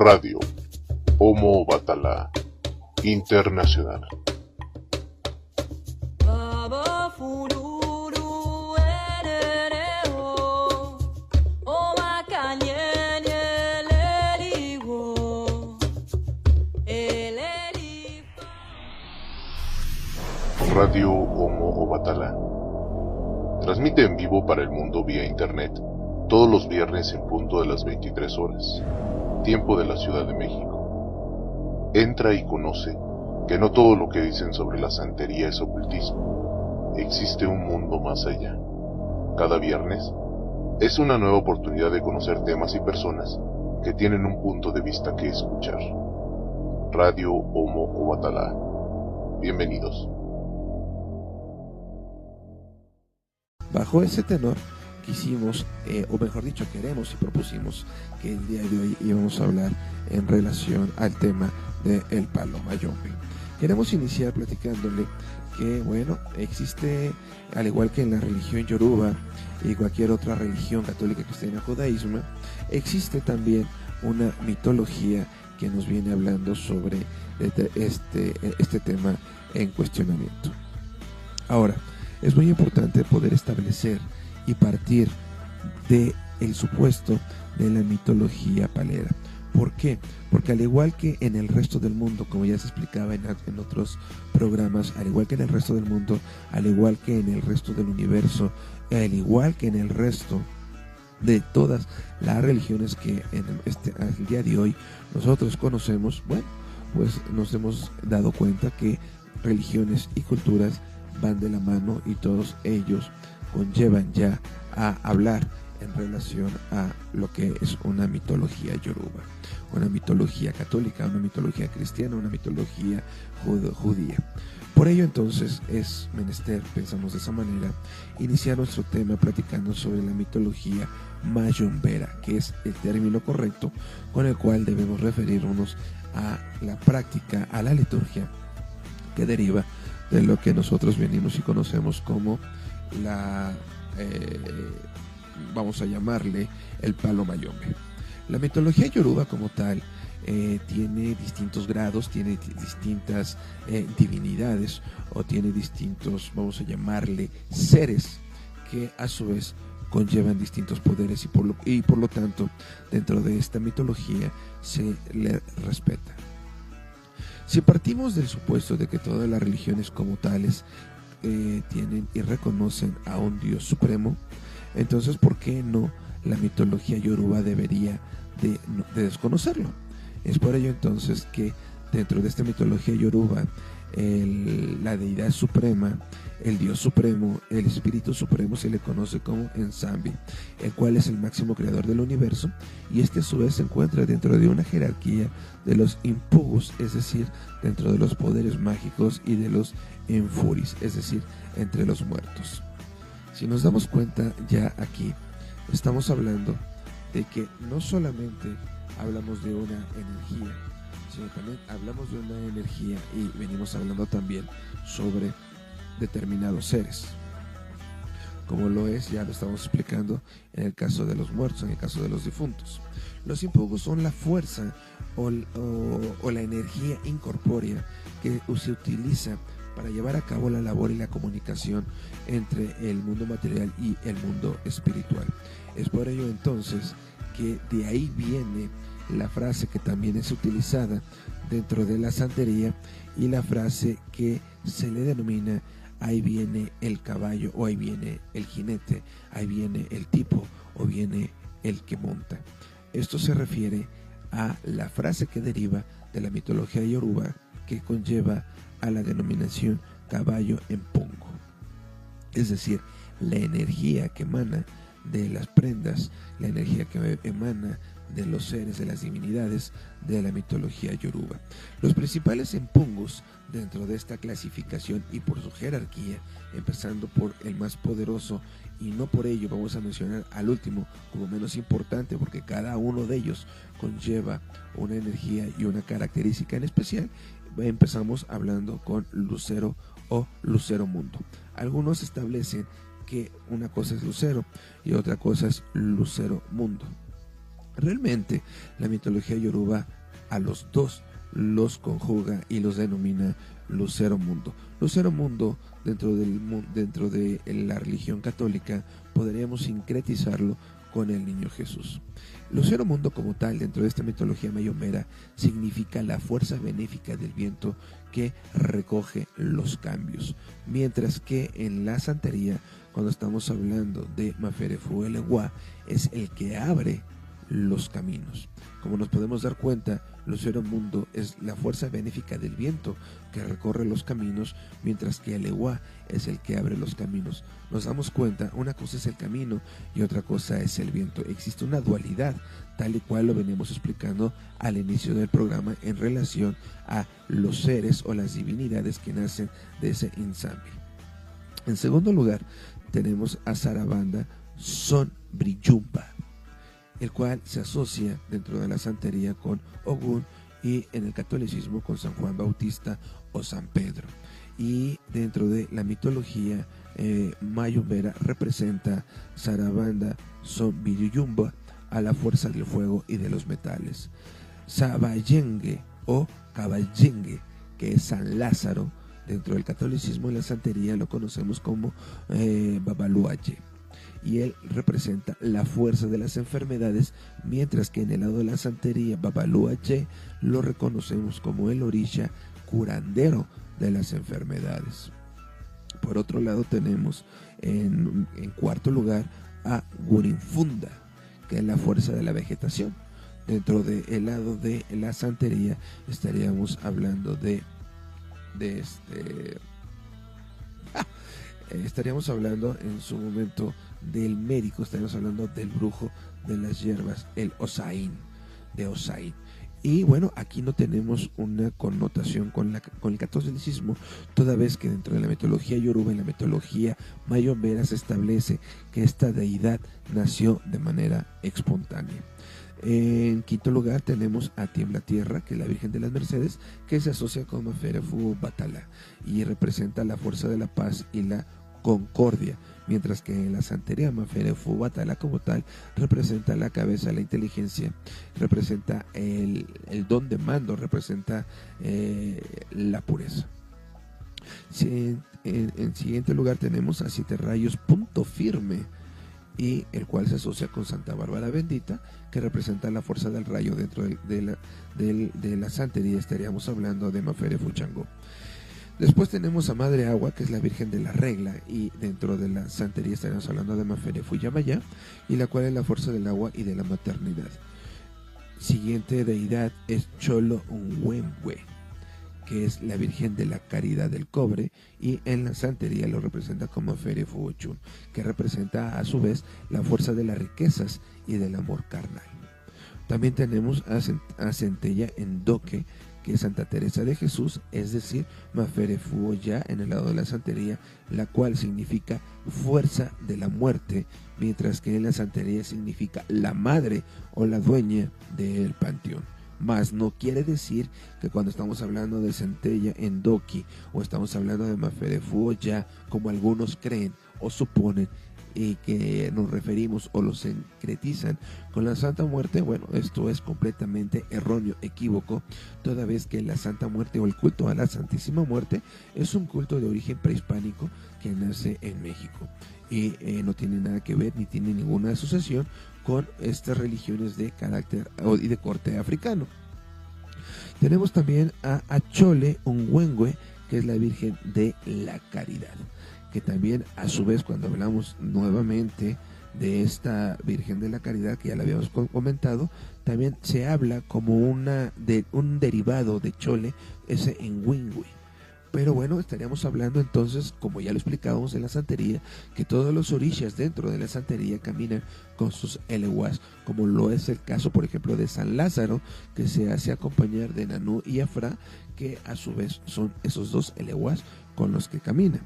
Radio Homo Batala Internacional. Radio Homo Batala transmite en vivo para el mundo vía internet todos los viernes en punto de las 23 horas, tiempo de la Ciudad de México. Entra y conoce que no todo lo que dicen sobre la santería es ocultismo. Existe un mundo más allá. Cada viernes es una nueva oportunidad de conocer temas y personas que tienen un punto de vista que escuchar. Radio Homo Batala. Bienvenidos. Bajo ese tenor quisimos, o mejor dicho queremos y propusimos que el día de hoy íbamos a hablar en relación al tema del palo mayombe. Queremos iniciar platicándole que, bueno, existe, al igual que en la religión yoruba y cualquier otra religión católica, cristiana, judaísmo, existe también una mitología que nos viene hablando sobre este tema en cuestionamiento. Ahora, es muy importante poder establecer y partir de el supuesto de la mitología palera. ¿Por qué? Porque al igual que en el resto del mundo, como ya se explicaba en otros programas, al igual que en el resto del mundo, al igual que en el resto del universo, al igual que en el resto de todas las religiones que al día de hoy nosotros conocemos, bueno, pues nos hemos dado cuenta que religiones y culturas van de la mano y todos ellos conllevan ya a hablar en relación a lo que es una mitología yoruba, una mitología católica, una mitología cristiana, una mitología judía. Por ello entonces es menester, pensamos de esa manera, iniciar nuestro tema platicando sobre la mitología mayombera, que es el término correcto con el cual debemos referirnos a la práctica, a la liturgia que deriva de lo que nosotros venimos y conocemos como vamos a llamarle el palo mayombe. La mitología yoruba como tal tiene distintos grados, tiene distintas divinidades o tiene distintos, vamos a llamarle, seres que a su vez conllevan distintos poderes y por lo tanto dentro de esta mitología se le respeta. Si partimos del supuesto de que todas las religiones como tales tienen y reconocen a un Dios supremo, entonces ¿por qué no la mitología yoruba debería de desconocerlo? Es por ello entonces que dentro de esta mitología yoruba la deidad suprema, el Dios supremo, el Espíritu Supremo se le conoce como Ensambi, el cual es el máximo creador del universo, y este a su vez se encuentra dentro de una jerarquía de los impugus, es decir, dentro de los poderes mágicos, y de los enfuris, es decir, entre los muertos. Si nos damos cuenta ya aquí, estamos hablando de que no solamente hablamos de una energía, sino también hablamos de una energía y venimos hablando también sobre determinados seres, como lo es, ya lo estamos explicando en el caso de los muertos, en el caso de los difuntos. Los impugus son la fuerza o la energía incorpórea que se utiliza para llevar a cabo la labor y la comunicación entre el mundo material y el mundo espiritual. Es por ello entonces que de ahí viene la frase que también es utilizada dentro de la santería y la frase que se le denomina ahí viene el caballo, o ahí viene el jinete, ahí viene el tipo, o viene el que monta. Esto se refiere a la frase que deriva de la mitología yoruba, que conlleva a la denominación caballo en pongo, es decir, la energía que emana de las prendas, la energía que emana de los seres, de las divinidades de la mitología yoruba. Los principales empungus dentro de esta clasificación y por su jerarquía, empezando por el más poderoso, y no por ello vamos a mencionar al último como menos importante, porque cada uno de ellos conlleva una energía y una característica en especial. Empezamos hablando con Lucero o Lucero Mundo. Algunos establecen que una cosa es Lucero y otra cosa es Lucero Mundo. Realmente, la mitología yoruba a los dos los conjuga y los denomina Lucero Mundo. Lucero Mundo, dentro de la religión católica, podríamos sincretizarlo con el niño Jesús. Lucero Mundo como tal, dentro de esta mitología mayomera, significa la fuerza benéfica del viento que recoge los cambios, mientras que en la santería, cuando estamos hablando de Maferefu Eleguá, es el que abre los caminos. Como nos podemos dar cuenta, Lucero Mundo es la fuerza benéfica del viento que recorre los caminos, mientras que Eleguá es el que abre los caminos. Nos damos cuenta, una cosa es el camino y otra cosa es el viento. Existe una dualidad, tal y cual lo venimos explicando al inicio del programa en relación a los seres o las divinidades que nacen de ese ensamble. En segundo lugar, tenemos a Sarabanda Son Brillumpa, el cual se asocia dentro de la santería con Ogún y en el catolicismo con San Juan Bautista o San Pedro. Y dentro de la mitología mayombera representa Sarabanda Son Biriyumba a la fuerza del fuego y de los metales. Sabayengue o Caballengue, que es San Lázaro, dentro del catolicismo y la santería lo conocemos como Babaluaye, y él representa la fuerza de las enfermedades, mientras que en el lado de la santería Babaluaye lo reconocemos como el orisha curandero de las enfermedades. Por otro lado tenemos en cuarto lugar a Gurinfunda, que es la fuerza de la vegetación. Dentro del lado de la santería estaríamos hablando estaríamos hablando en su momento del médico, estaríamos hablando del brujo de las hierbas, el Osain, de Osain. Y bueno, aquí no tenemos una connotación con el catolicismo, toda vez que dentro de la mitología yoruba y la mitología mayombera se establece que esta deidad nació de manera espontánea. En quinto lugar tenemos a Tiembla Tierra, que es la Virgen de las Mercedes, que se asocia con Maferefu Batala y representa la fuerza de la paz y la concordia, mientras que en la santería Maferefu Batala como tal representa la cabeza, la inteligencia, representa el don de mando, representa la pureza. En siguiente lugar tenemos a Siete Rayos Punto Firme, y el cual se asocia con Santa Bárbara Bendita, que representa la fuerza del rayo. Dentro de la santería estaríamos hablando de Maferefu Changó. Después tenemos a Madre Agua, que es la Virgen de la Regla, y dentro de la santería estaríamos hablando de Maferefu Yamayá, y la cual es la fuerza del agua y de la maternidad. Siguiente deidad es Cholo Unhuehue, que es la Virgen de la Caridad del Cobre, y en la santería lo representa como Maferefu Ochun, que representa a su vez la fuerza de las riquezas y del amor carnal. También tenemos a Centella Endoque, que es Santa Teresa de Jesús, es decir, Maferefu Oya en el lado de la santería, la cual significa fuerza de la muerte, mientras que en la santería significa la madre o la dueña del panteón. Más no quiere decir que cuando estamos hablando de Centella Endoque o estamos hablando de Maferefu Oya, como algunos creen o suponen, y que nos referimos o los sincretizan con la Santa Muerte. Bueno, esto es completamente erróneo, equívoco, toda vez que la Santa Muerte o el culto a la Santísima Muerte es un culto de origen prehispánico que nace en México y no tiene nada que ver ni tiene ninguna asociación con estas religiones de carácter y de corte africano. Tenemos también a Chole Unhuehue, que es la Virgen de la Caridad, que también a su vez, cuando hablamos nuevamente de esta Virgen de la Caridad, que ya la habíamos comentado, también se habla como de un derivado de Chole, ese Unhuehue. Pero bueno, estaríamos hablando entonces, como ya lo explicábamos en la santería, que todos los orishas dentro de la santería caminan con sus eleguas, como lo es el caso, por ejemplo, de San Lázaro, que se hace acompañar de Nanú y Afra, que a su vez son esos dos eleguas con los que caminan.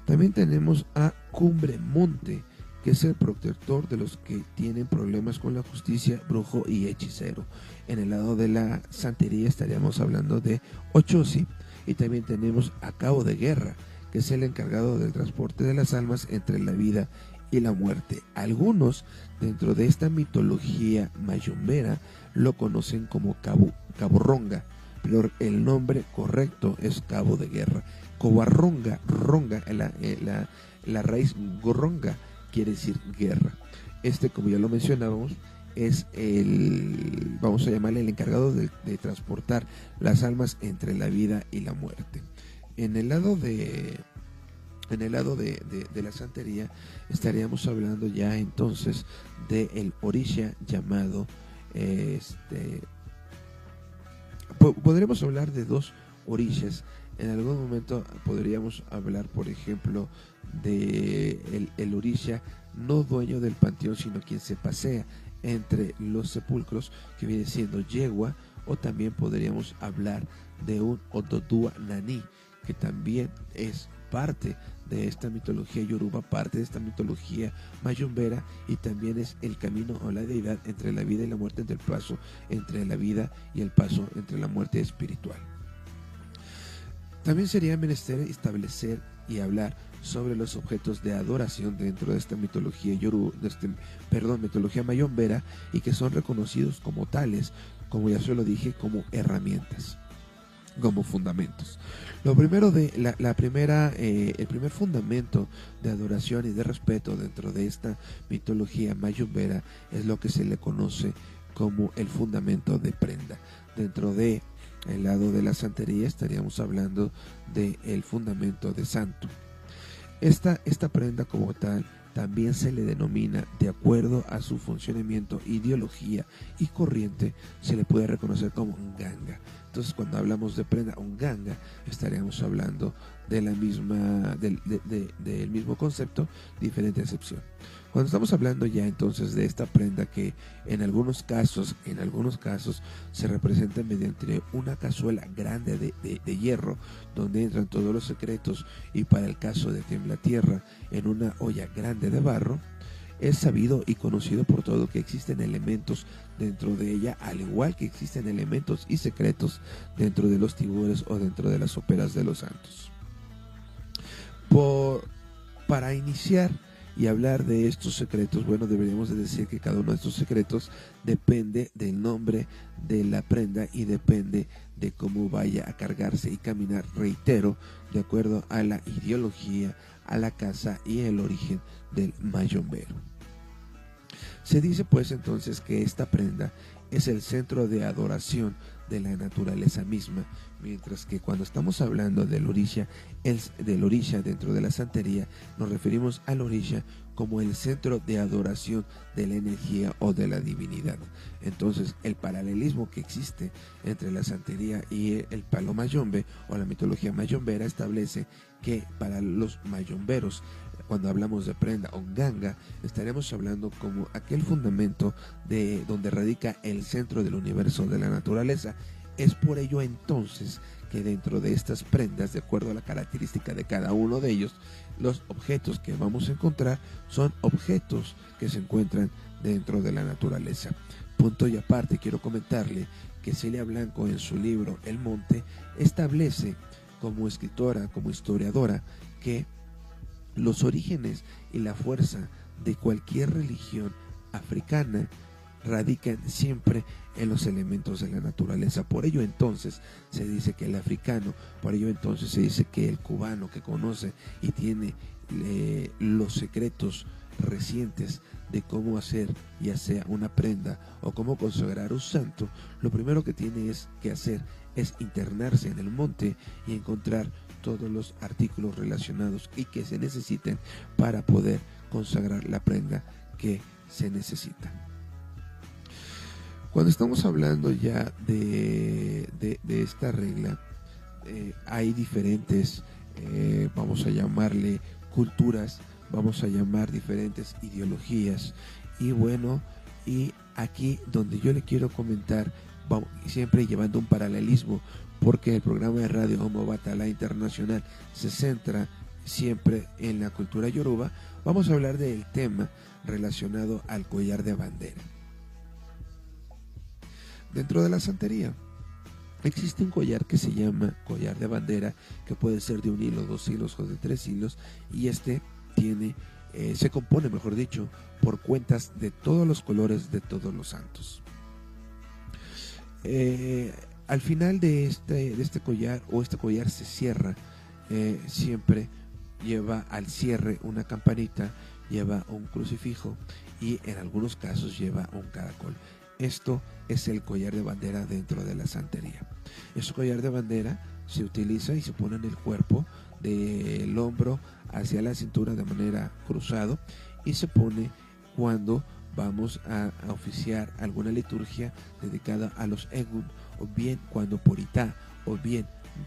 También tenemos a Cumbre Monte, que es el protector de los que tienen problemas con la justicia, brujo y hechicero. En el lado de la santería estaríamos hablando de Ochosi. Y también tenemos a Cabo de Guerra, que es el encargado del transporte de las almas entre la vida y la muerte. Algunos dentro de esta mitología mayombera lo conocen como Cabo Ronga, pero el nombre correcto es Cabo de Guerra. Covarronga, ronga, la raíz gorronga quiere decir guerra. Como ya lo mencionábamos, es vamos a llamarle el encargado de transportar las almas entre la vida y la muerte. En el lado de la santería estaríamos hablando ya entonces del orisha llamado podremos hablar de dos orishas. En algún momento podríamos hablar, por ejemplo, de el orisha no dueño del panteón, sino quien se pasea entre los sepulcros, que viene siendo yegua, o también podríamos hablar de un Ododua Nani, que también es parte de esta mitología yoruba, parte de esta mitología mayombera, y también es el camino o la deidad entre la vida y la muerte, entre el paso entre la vida y el paso entre la muerte espiritual. También sería menester establecer y hablar sobre los objetos de adoración dentro de esta mitología mitología mayombera, y que son reconocidos como tales, como ya se lo dije, como herramientas, como fundamentos. Lo primero el primer fundamento de adoración y de respeto dentro de esta mitología mayombera es lo que se le conoce como el fundamento de prenda. Dentro de el lado de la santería estaríamos hablando del fundamento de santo. Esta prenda como tal también se le denomina, de acuerdo a su funcionamiento, ideología y corriente, se le puede reconocer como un ganga. Entonces, cuando hablamos de prenda un ganga, estaríamos hablando de la misma, del mismo concepto, diferente excepción. Cuando estamos hablando ya entonces de esta prenda, que en algunos casos se representa mediante una cazuela grande de hierro, donde entran todos los secretos, y para el caso de Temblatierra, en una olla grande de barro, es sabido y conocido por todo que existen elementos dentro de ella, al igual que existen elementos y secretos dentro de los tibures o dentro de las óperas de los santos. Para iniciar y hablar de estos secretos, bueno, deberíamos de decir que cada uno de estos secretos depende del nombre de la prenda y depende de cómo vaya a cargarse y caminar, reitero, de acuerdo a la ideología, a la casa y el origen del mayombero. Se dice pues entonces que esta prenda es el centro de adoración de la naturaleza misma, mientras que cuando estamos hablando del orisha dentro de la santería, nos referimos al orisha como el centro de adoración de la energía o de la divinidad. Entonces, el paralelismo que existe entre la santería y el palo mayombe o la mitología mayombera establece que para los mayomberos, cuando hablamos de prenda o ganga, estaremos hablando como aquel fundamento de donde radica el centro del universo, de la naturaleza. Es por ello entonces que dentro de estas prendas, de acuerdo a la característica de cada uno de ellos, los objetos que vamos a encontrar son objetos que se encuentran dentro de la naturaleza. Punto y aparte, quiero comentarle que Celia Blanco, en su libro El Monte, establece como escritora, como historiadora, que los orígenes y la fuerza de cualquier religión africana radican siempre en los elementos de la naturaleza. Por ello entonces se dice que el africano, por ello entonces se dice que el cubano que conoce y tiene los secretos recientes de cómo hacer ya sea una prenda o cómo consagrar un santo, lo primero que tiene que hacer es internarse en el monte y encontrar todos los artículos relacionados y que se necesiten para poder consagrar la prenda que se necesita. Cuando estamos hablando ya de esta regla, hay diferentes, vamos a llamarle culturas, vamos a llamar diferentes ideologías, y bueno, y aquí donde yo le quiero comentar, siempre llevando un paralelismo, porque el programa de radio Homo Batala Internacional se centra siempre en la cultura yoruba, vamos a hablar del tema relacionado al collar de bandera. Dentro de la santería existe un collar que se llama collar de bandera, que puede ser de 1 hilo, 2 hilos o de 3 hilos, y este tiene se compone, mejor dicho, por cuentas de todos los colores de todos los santos. Al final de este collar, o este collar se cierra, siempre lleva al cierre una campanita, lleva un crucifijo y en algunos casos lleva un caracol. Esto es el collar de bandera dentro de la santería. Este collar de bandera se utiliza y se pone en el cuerpo, del hombro hacia la cintura de manera cruzado, y se pone cuando vamos a oficiar alguna liturgia dedicada a los Egun, o bien cuando por Itá, o bien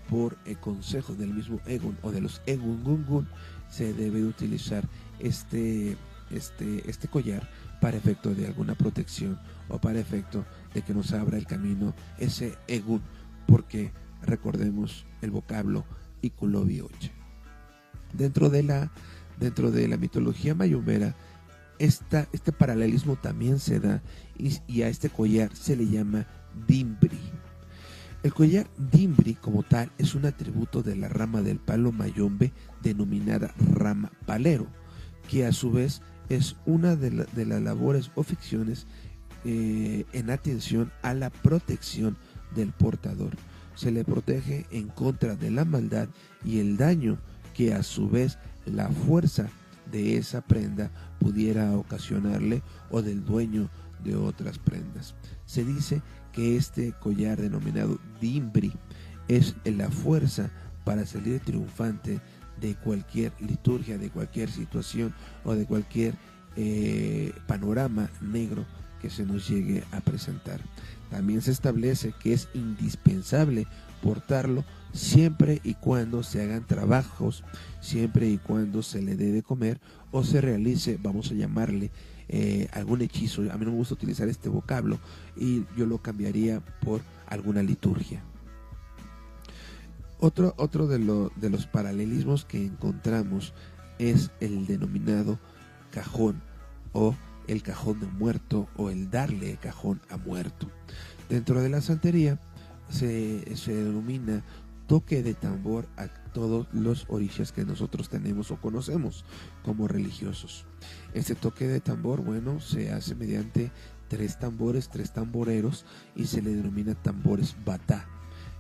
por el consejo del mismo Egun o de los Egun Gungun, se debe utilizar este collar para efecto de alguna protección o para efecto de que nos abra el camino ese Egun, porque recordemos el vocablo Ikulobioche. Dentro de la mitología mayumbera, este paralelismo también se da, y a este collar se le llama Dimbri. El collar Dimbri como tal es un atributo de la rama del palo mayombe denominada rama palero, que a su vez es una de las labores o ficciones en atención a la protección del portador. Se le protege en contra de la maldad y el daño que a su vez la fuerza de esa prenda pudiera ocasionarle, o del dueño de otras prendas. Se dice que este collar denominado Dimbri es la fuerza para salir triunfante de cualquier liturgia, de cualquier situación o de cualquier panorama negro que se nos llegue a presentar. También se establece que es indispensable portarlo siempre y cuando se hagan trabajos, siempre y cuando se le dé de comer o se realice, vamos a llamarle, algún hechizo. A mí no me gusta utilizar este vocablo y yo lo cambiaría por alguna liturgia. Otro de los paralelismos que encontramos es el denominado cajón, o el cajón de muerto, o el darle cajón a muerto. Dentro de la santería se denomina toque de tambor a todos los orishas que nosotros tenemos o conocemos como religiosos. Este toque de tambor, bueno, se hace mediante 3 tambores, 3 tamboreros, y se le denomina tambores batá.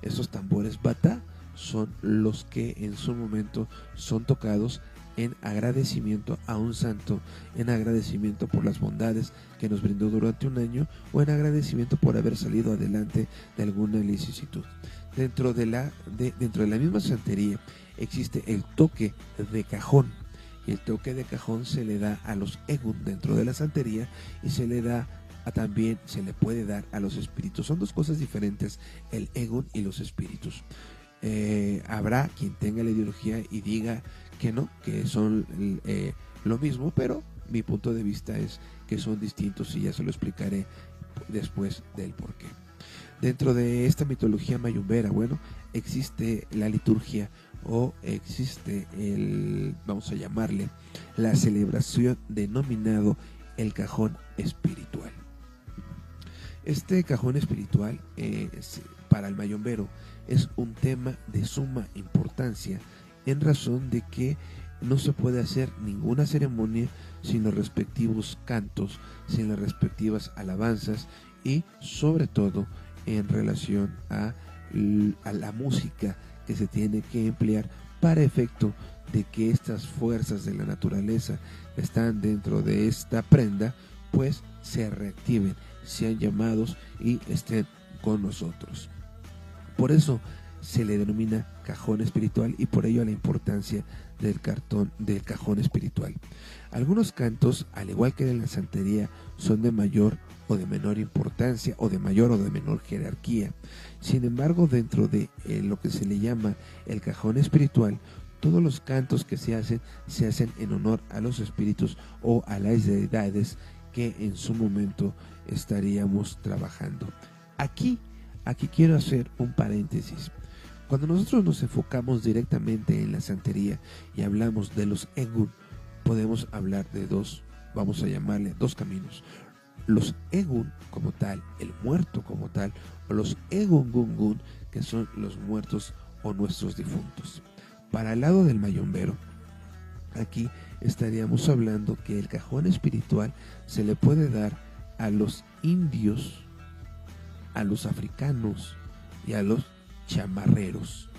Esos tambores batá son los que en su momento son tocados en agradecimiento a un santo, en agradecimiento por las bondades que nos brindó durante un año, o en agradecimiento por haber salido adelante de alguna vicisitud. Dentro de la misma santería existe el toque de cajón, y el toque de cajón se le da a los Egun dentro de la santería, y se le puede dar a los espíritus. Son dos cosas diferentes, el Egun y los espíritus. Habrá quien tenga la ideología y diga que no, que son lo mismo, pero mi punto de vista es que son distintos, y ya se lo explicaré después del porqué. Dentro de esta mitología mayumbera, bueno, existe la liturgia, o existe vamos a llamarle, la celebración denominado el cajón espiritual. Este cajón espiritual para el mayumbero es un tema de suma importancia, en razón de que no se puede hacer ninguna ceremonia sin los respectivos cantos, sin las respectivas alabanzas, y sobre todo en relación a la música que se tiene que emplear para efecto de que estas fuerzas de la naturaleza que están dentro de esta prenda pues se reactiven, sean llamados y estén con nosotros. Por eso se le denomina cajón espiritual, y por ello la importancia del cajón espiritual. Algunos cantos, al igual que en la santería, son de mayor o de menor importancia, o de mayor o de menor jerarquía. Sin embargo, dentro de lo que se le llama el cajón espiritual, todos los cantos que se hacen en honor a los espíritus o a las deidades que en su momento estaríamos trabajando. Aquí quiero hacer un paréntesis. Cuando nosotros nos enfocamos directamente en la santería y hablamos de los Egun, podemos hablar de vamos a llamarle dos caminos. Los Egun como tal, el muerto como tal, o los Egun Gungun, que son los muertos o nuestros difuntos. Para el lado del mayombero, aquí estaríamos hablando que el cajón espiritual se le puede dar a los indios, a los africanos y a los chamarreros,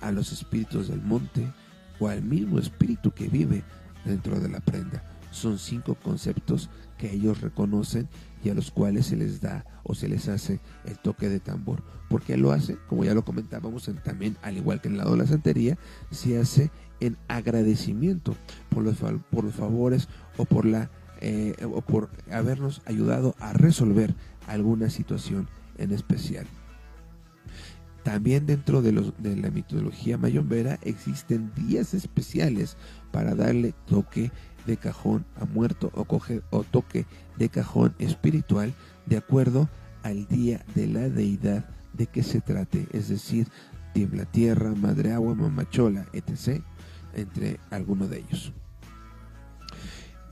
a los espíritus del monte o al mismo espíritu que vive dentro de la prenda. Son 5 conceptos que ellos reconocen y a los cuales se les da o se les hace el toque de tambor. ¿Por qué lo hacen? Como ya lo comentábamos, también, al igual que en el lado de la santería, se hace en agradecimiento por los favores o por habernos ayudado a resolver alguna situación en especial. También dentro de la mitología mayombera existen días especiales para darle toque de cajón a muerto o toque de cajón espiritual de acuerdo al día de la deidad de que se trate, es decir, tiembla tierra, madre agua, mamachola, etc., entre alguno de ellos.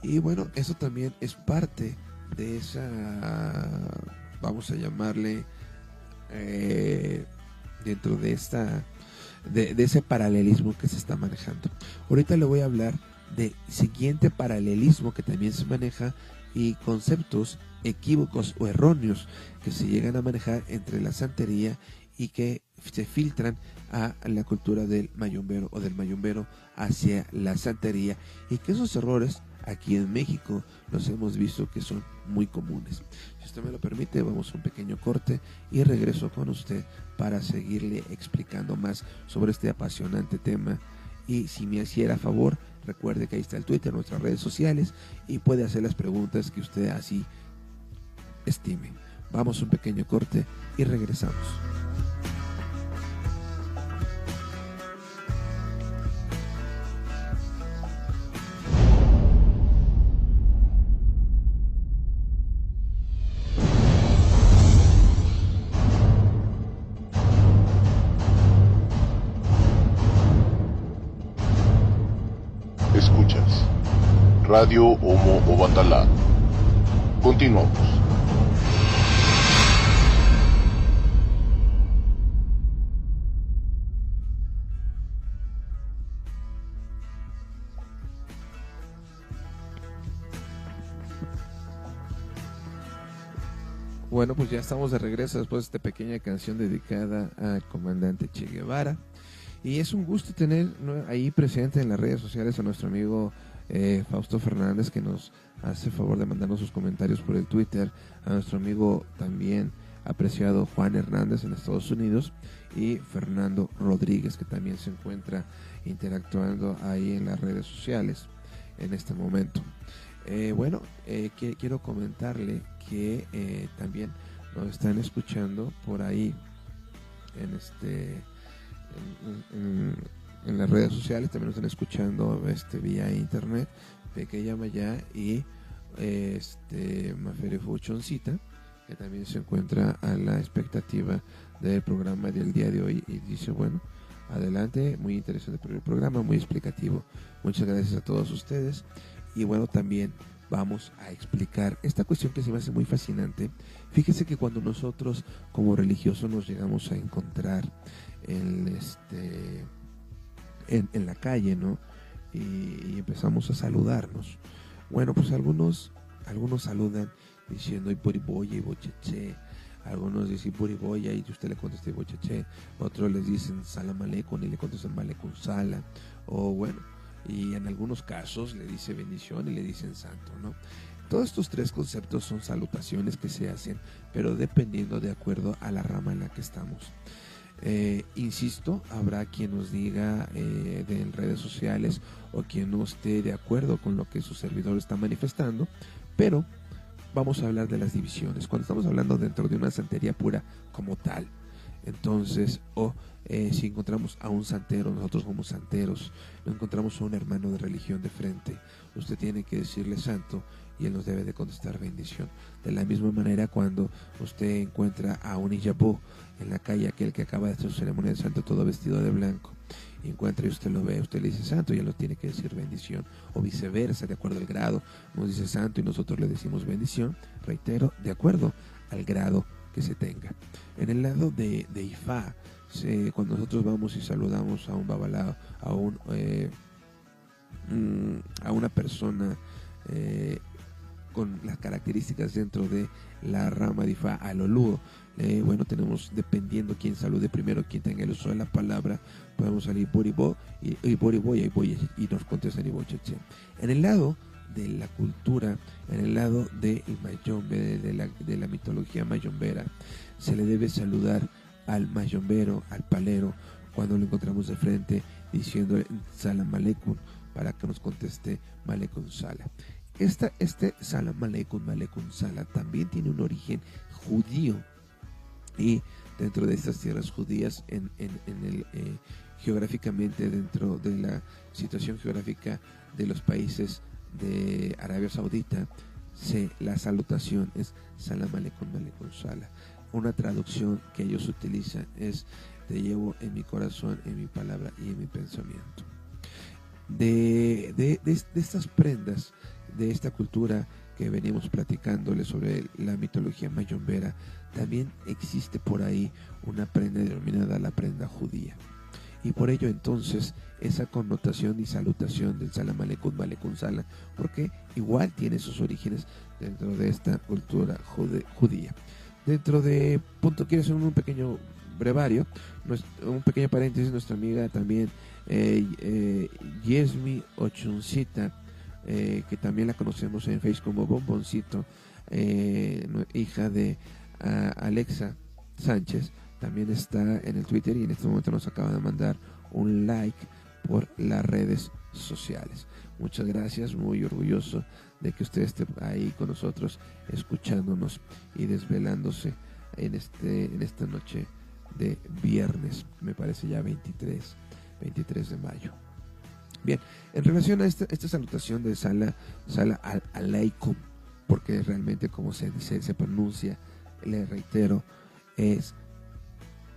Y bueno, eso también es parte de esa, vamos a llamarle, dentro de de ese paralelismo que se está manejando. Ahorita le voy a hablar del siguiente paralelismo que también se maneja y conceptos equívocos o erróneos que se llegan a manejar entre la santería y que se filtran a la cultura del mayombero o del mayombero hacia la santería, y que esos errores aquí en México los hemos visto que son muy comunes. Si usted me lo permite, vamos a un pequeño corte y regreso con usted para seguirle explicando más sobre este apasionante tema. Y si me hiciera favor, recuerde que ahí está el Twitter, nuestras redes sociales, y puede hacer las preguntas que usted así estime. Vamos a un pequeño corte y regresamos. Escuchas Radio Homo Obatalá. Continuamos. Bueno, pues ya estamos de regreso después de esta pequeña canción dedicada al comandante Che Guevara. Y es un gusto tener ahí presente en las redes sociales a nuestro amigo Fausto Fernández, que nos hace favor de mandarnos sus comentarios por el Twitter, a nuestro amigo también apreciado Juan Hernández en Estados Unidos, y Fernando Rodríguez, que también se encuentra interactuando ahí en las redes sociales en este momento. Quiero comentarle que también nos están escuchando por ahí en las redes sociales, también nos están escuchando vía internet, Pequeña Maya y Mafere Fuchoncita, que también se encuentra a la expectativa del programa del día de hoy y dice, bueno, adelante, muy interesante el programa, muy explicativo, muchas gracias a todos ustedes. Y bueno, también vamos a explicar esta cuestión que se me hace muy fascinante. Fíjese que cuando nosotros como religiosos nos llegamos a encontrar en la calle, ¿no? Y empezamos a saludarnos. Bueno, pues algunos saludan diciendo Iporiboya y Bocheche, algunos dicen Iporiboya y usted le contesta Bocheche, otros les dicen Salam Aleikum y le contestan Aleikum Sala, o bueno, y en algunos casos le dice bendición y le dicen santo, ¿no? Todos estos 3 conceptos son salutaciones que se hacen, pero dependiendo de acuerdo a la rama en la que estamos. Insisto, habrá quien nos diga en redes sociales o quien no esté de acuerdo con lo que su servidor está manifestando, pero vamos a hablar de las divisiones. Cuando estamos hablando dentro de una santería pura como tal, entonces, si encontramos a un santero, nosotros somos santeros, no encontramos a un hermano de religión de frente, usted tiene que decirle santo y él nos debe de contestar bendición. De la misma manera, cuando usted encuentra a un iyabú en la calle, aquel que acaba de hacer su ceremonia de santo todo vestido de blanco, y encuentra y usted lo ve, usted le dice santo y él nos tiene que decir bendición, o viceversa, de acuerdo al grado, nos dice santo y nosotros le decimos bendición, reitero, de acuerdo al grado que se tenga. En el lado de Ifá, cuando nosotros vamos y saludamos a un babalao, a un a una persona con las características dentro de la rama de Ifá al Olúo. Bueno, tenemos, dependiendo quién salude primero, quién tenga el uso de la palabra, podemos salir Boribo y Boribo y nos contestan Ibocheche. En el lado de la cultura, en el lado del mayombe, de la mitología mayombera, se le debe saludar al mayombero, al palero, cuando lo encontramos de frente, diciendo Salam Aleikum, para que nos conteste Malecum Sala. Este Salam Aleikum, Malecum Sala, también tiene un origen judío, y dentro de estas tierras judías, geográficamente, dentro de la situación geográfica de los países de Arabia Saudita, la salutación es Salam Aleikum, Malecum Sala. Una traducción que ellos utilizan es: te llevo en mi corazón, en mi palabra y en mi pensamiento. De estas prendas, de esta cultura que venimos platicándole sobre la mitología mayombera, también existe por ahí una prenda denominada la prenda judía. Y por ello entonces esa connotación y salutación del Salam Aleikum, Malecum Sala, porque igual tiene sus orígenes dentro de esta cultura judía. Dentro de quiero hacer un pequeño brevario, un pequeño paréntesis. Nuestra amiga también Yesmi Ochuncita, que también la conocemos en Facebook como Bomboncito, hija de Alexa Sánchez, también está en el Twitter y en este momento nos acaba de mandar un like por las redes sociales. Muchas gracias, muy orgulloso de que usted esté ahí con nosotros, escuchándonos y desvelándose en esta noche de viernes, me parece ya 23 de mayo. Bien, en relación a esta salutación de Salam Aleikum, porque realmente como se pronuncia, le reitero, es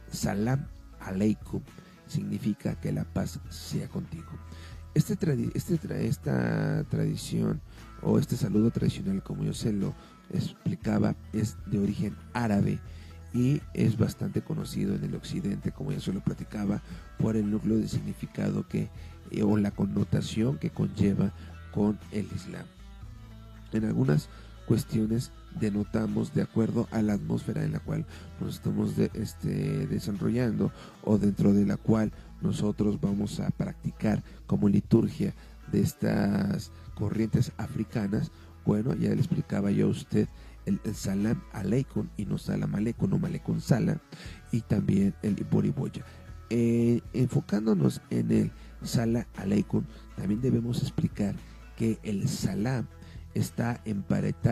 Salam Aleikum, significa que la paz sea contigo. Esta tradición o este saludo tradicional, como yo se lo explicaba, es de origen árabe y es bastante conocido en el occidente, como ya se lo platicaba, por el núcleo de significado o la connotación que conlleva con el Islam. En algunas cuestiones denotamos de acuerdo a la atmósfera en la cual nos estamos desarrollando, o dentro de la cual nosotros vamos a practicar como liturgia de estas corrientes africanas. Bueno, ya le explicaba yo a usted el Salam Aleikum y no Salam Aleikum o Malecum Sala, y también el Boriboya. Enfocándonos en el Salam Aleikum, también debemos explicar que el Salam está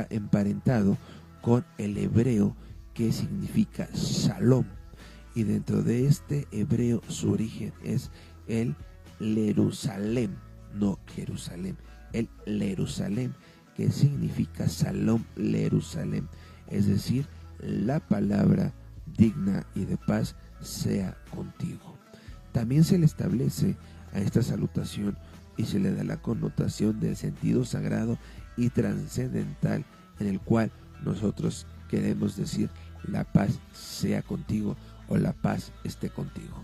emparentado con el hebreo, que significa Shalom, y dentro de este hebreo su origen es el Jerusalén, no Jerusalén, el Jerusalén, que significa Shalom Jerusalén, es decir, la palabra digna y de paz sea contigo. También se le establece a esta salutación y se le da la connotación del sentido sagrado y trascendental, en el cual nosotros queremos decir la paz sea contigo o la paz esté contigo.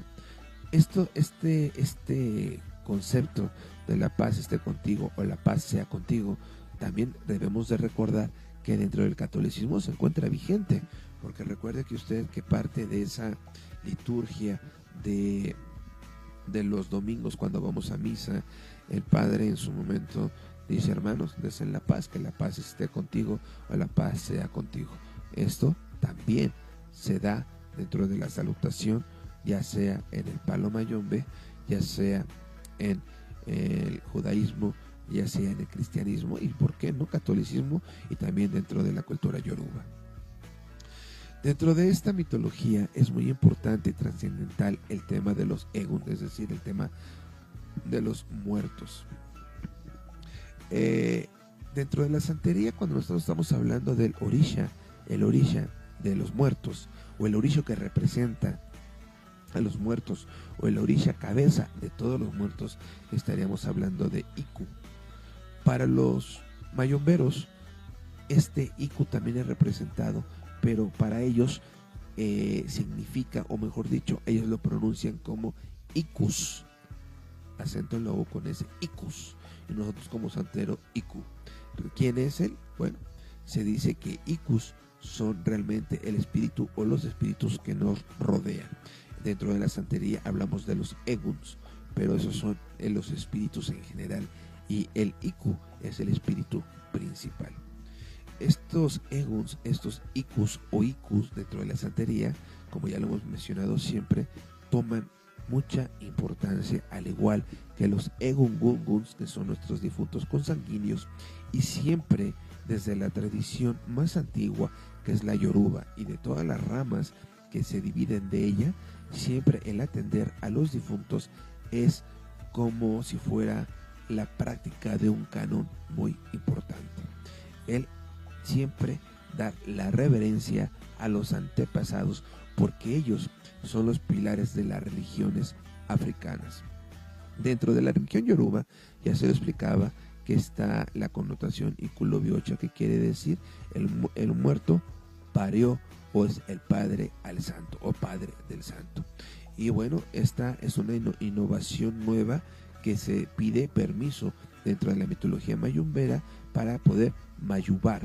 Este concepto de la paz esté contigo o la paz sea contigo, también debemos de recordar que dentro del catolicismo se encuentra vigente, porque recuerde que usted que parte de esa liturgia de los domingos, cuando vamos a misa, el Padre en su momento dice: hermanos, desen la paz, que la paz esté contigo o la paz sea contigo. Esto también se da dentro de la salutación, ya sea en el palo mayombe, ya sea en el judaísmo, ya sea en el cristianismo y, ¿por qué no, catolicismo, y también dentro de la cultura yoruba? Dentro de esta mitología es muy importante y trascendental el tema de los egun, es decir, el tema de los muertos. Dentro de la santería, cuando nosotros estamos hablando del orisha, el orisha de los muertos, o el orisha que representa a los muertos, o el orisha cabeza de todos los muertos, estaríamos hablando de Iku. Para los mayomberos, este Iku también es representado, pero para ellos significa, o mejor dicho, ellos lo pronuncian como Ikus, acento en la O con ese, Ikus. y nosotros como santero Iku. ¿Quién es él? Bueno, se dice que Ikus son realmente el espíritu o los espíritus que nos rodean. Dentro de la santería hablamos de los Eguns, pero esos son los espíritus en general, y el Iku es el espíritu principal. Estos Eguns, estos Ikus o Ikus dentro de la santería, como ya lo hemos mencionado siempre, toman mucha importancia, al igual que los Egungunguns, que son nuestros difuntos consanguíneos, y siempre desde la tradición más antigua, que es la Yoruba, y de todas las ramas que se dividen de ella, siempre el atender a los difuntos es como si fuera la práctica de un canon muy importante. El siempre dar la reverencia a los antepasados, porque ellos son los pilares de las religiones africanas. Dentro de la religión Yoruba, ya se lo explicaba, que está la connotación Ikulobiocha, que quiere decir el muerto parió, o es el padre al santo, o padre del santo. Y bueno, esta es una innovación nueva que se pide permiso dentro de la mitología mayumbera para poder mayubar,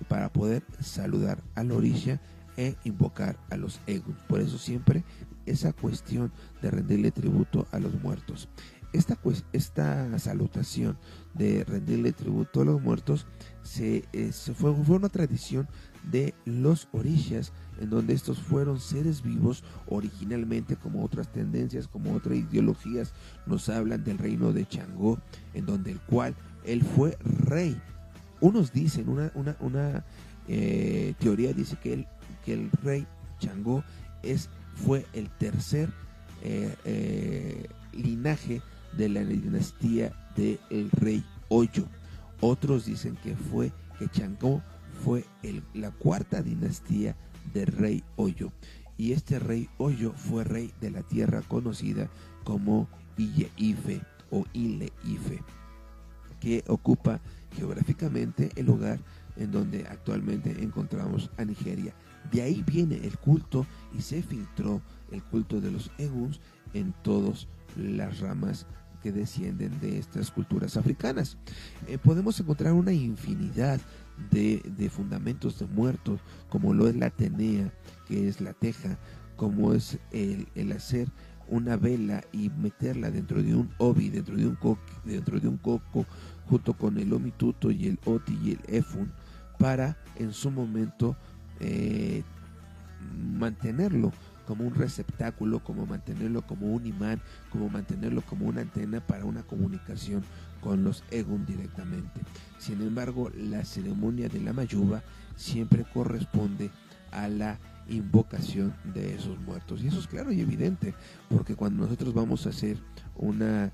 para poder saludar al orisha e invocar a los Eguns. Por eso siempre esa cuestión de rendirle tributo a los muertos. Esta salutación de rendirle tributo a los muertos fue una tradición de los orishas, en donde estos fueron seres vivos originalmente, como otras tendencias, como otras ideologías nos hablan del reino de Changó, en donde el cual él fue rey. Unos dicen, una teoría dice que el rey Changó fue el tercer linaje de la dinastía del rey Oyo. Otros dicen que Changó fue la cuarta dinastía del rey Oyo, y este rey Oyo fue rey de la tierra conocida como Ile-Ife o Ile-Ife, que ocupa geográficamente el lugar en donde actualmente encontramos a Nigeria. De ahí viene el culto, y se filtró el culto de los Eguns en todas las ramas que descienden de estas culturas africanas. Podemos encontrar una infinidad de fundamentos de muertos, como lo es la tenea, que es la teja, como es el hacer una vela y meterla dentro de un obi, dentro de un coco, junto con el omituto y el oti y el efun, para en su momento mantenerlo como un receptáculo, como mantenerlo como un imán, como mantenerlo como una antena para una comunicación con los Egun directamente. Sin embargo, la ceremonia de la mayuba siempre corresponde a la invocación de esos muertos, y eso es claro y evidente, porque cuando nosotros vamos a hacer una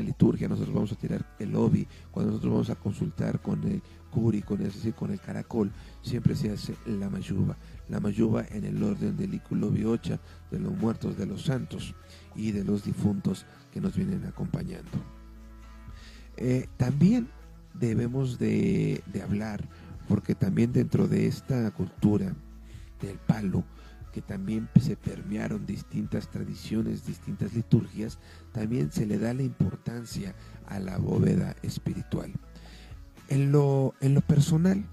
liturgia, nosotros vamos a tirar el obi, cuando nosotros vamos a consultar con el curi, es decir, con el caracol, siempre se hace la mayuba en el orden del Ikulobiocha, de los muertos, de los santos y de los difuntos que nos vienen acompañando. También debemos de hablar, porque también dentro de esta cultura del palo, que también se permearon distintas tradiciones, distintas liturgias, también se le da la importancia a la bóveda espiritual. En lo personal,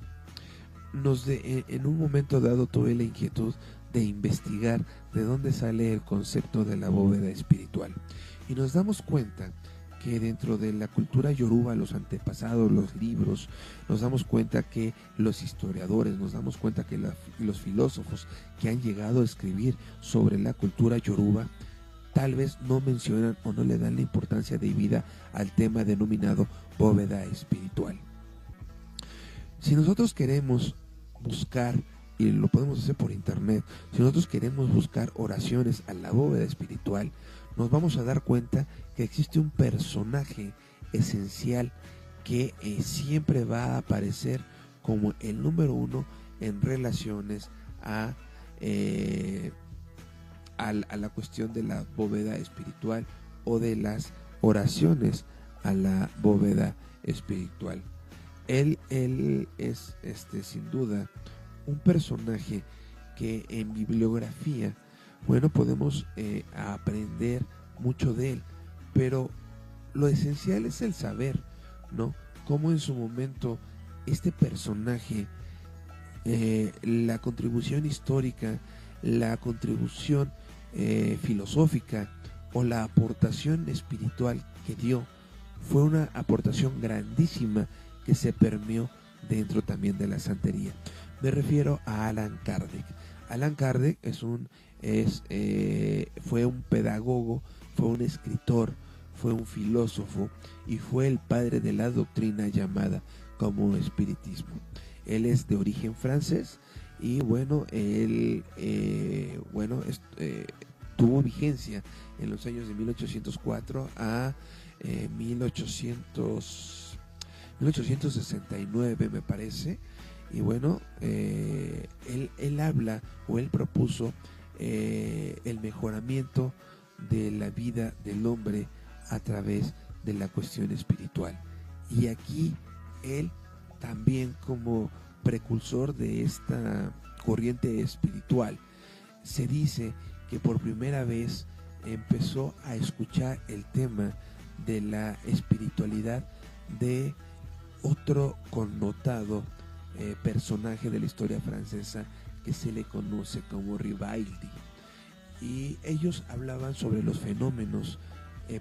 en un momento dado tuve la inquietud de investigar de dónde sale el concepto de la bóveda espiritual, y nos damos cuenta que dentro de la cultura yoruba, los antepasados, los libros, nos damos cuenta que los historiadores, nos damos cuenta que los filósofos que han llegado a escribir sobre la cultura yoruba tal vez no mencionan o no le dan la importancia debida al tema denominado bóveda espiritual. Si nosotros queremos buscar, y lo podemos hacer por internet, si nosotros queremos buscar oraciones a la bóveda espiritual, nos vamos a dar cuenta que existe un personaje esencial que siempre va a aparecer como el número uno en relaciones a la cuestión de la bóveda espiritual, o de las oraciones a la bóveda espiritual. Él es sin duda un personaje que en bibliografía, bueno, podemos aprender mucho de él, pero lo esencial es el saber, ¿no? Cómo en su momento este personaje, la contribución histórica, la contribución filosófica o la aportación espiritual que dio fue una aportación grandísima que se permeó dentro también de la santería. Me refiero a Allan Kardec. Allan Kardec fue un pedagogo, fue un escritor, fue un filósofo y fue el padre de la doctrina llamada como espiritismo. Él es de origen francés y bueno, él tuvo vigencia en los años de 1804 a 1869 me parece. Y bueno, él habla o él propuso el mejoramiento de la vida del hombre a través de la cuestión espiritual. Y aquí él también, como precursor de esta corriente espiritual, se dice que por primera vez empezó a escuchar el tema de la espiritualidad de otro connotado personaje de la historia francesa que se le conoce como Rivaldi. Y ellos hablaban sobre los fenómenos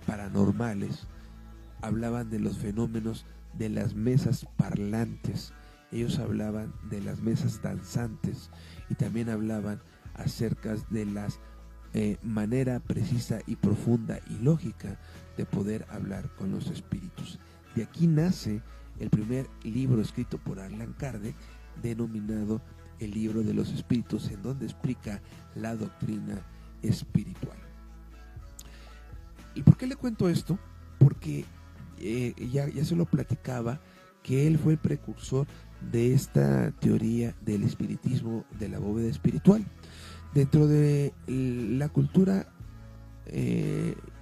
paranormales, hablaban de los fenómenos de las mesas parlantes, ellos hablaban de las mesas danzantes y también hablaban acerca de la manera precisa y profunda y lógica de poder hablar con los espíritus. De aquí nace el primer libro escrito por Allan Kardec, denominado el Libro de los Espíritus, en donde explica la doctrina espiritual. ¿Y por qué le cuento esto? Porque ya se lo platicaba, que él fue el precursor de esta teoría del espiritismo, de la bóveda espiritual. Dentro de la cultura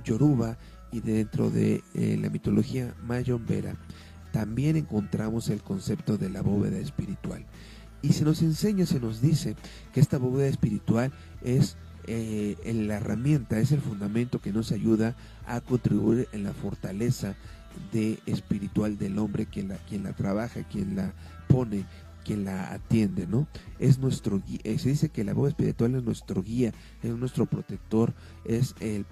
yoruba y dentro de la mitología mayombera, también encontramos el concepto de la bóveda espiritual. Y se nos enseña, se nos dice que esta bóveda espiritual es la herramienta, es el fundamento que nos ayuda a contribuir en la fortaleza espiritual del hombre, quien la trabaja, quien la pone, quien la atiende, ¿no? Es nuestro guía. Se dice que la bóveda espiritual es nuestro guía, es nuestro protector, es el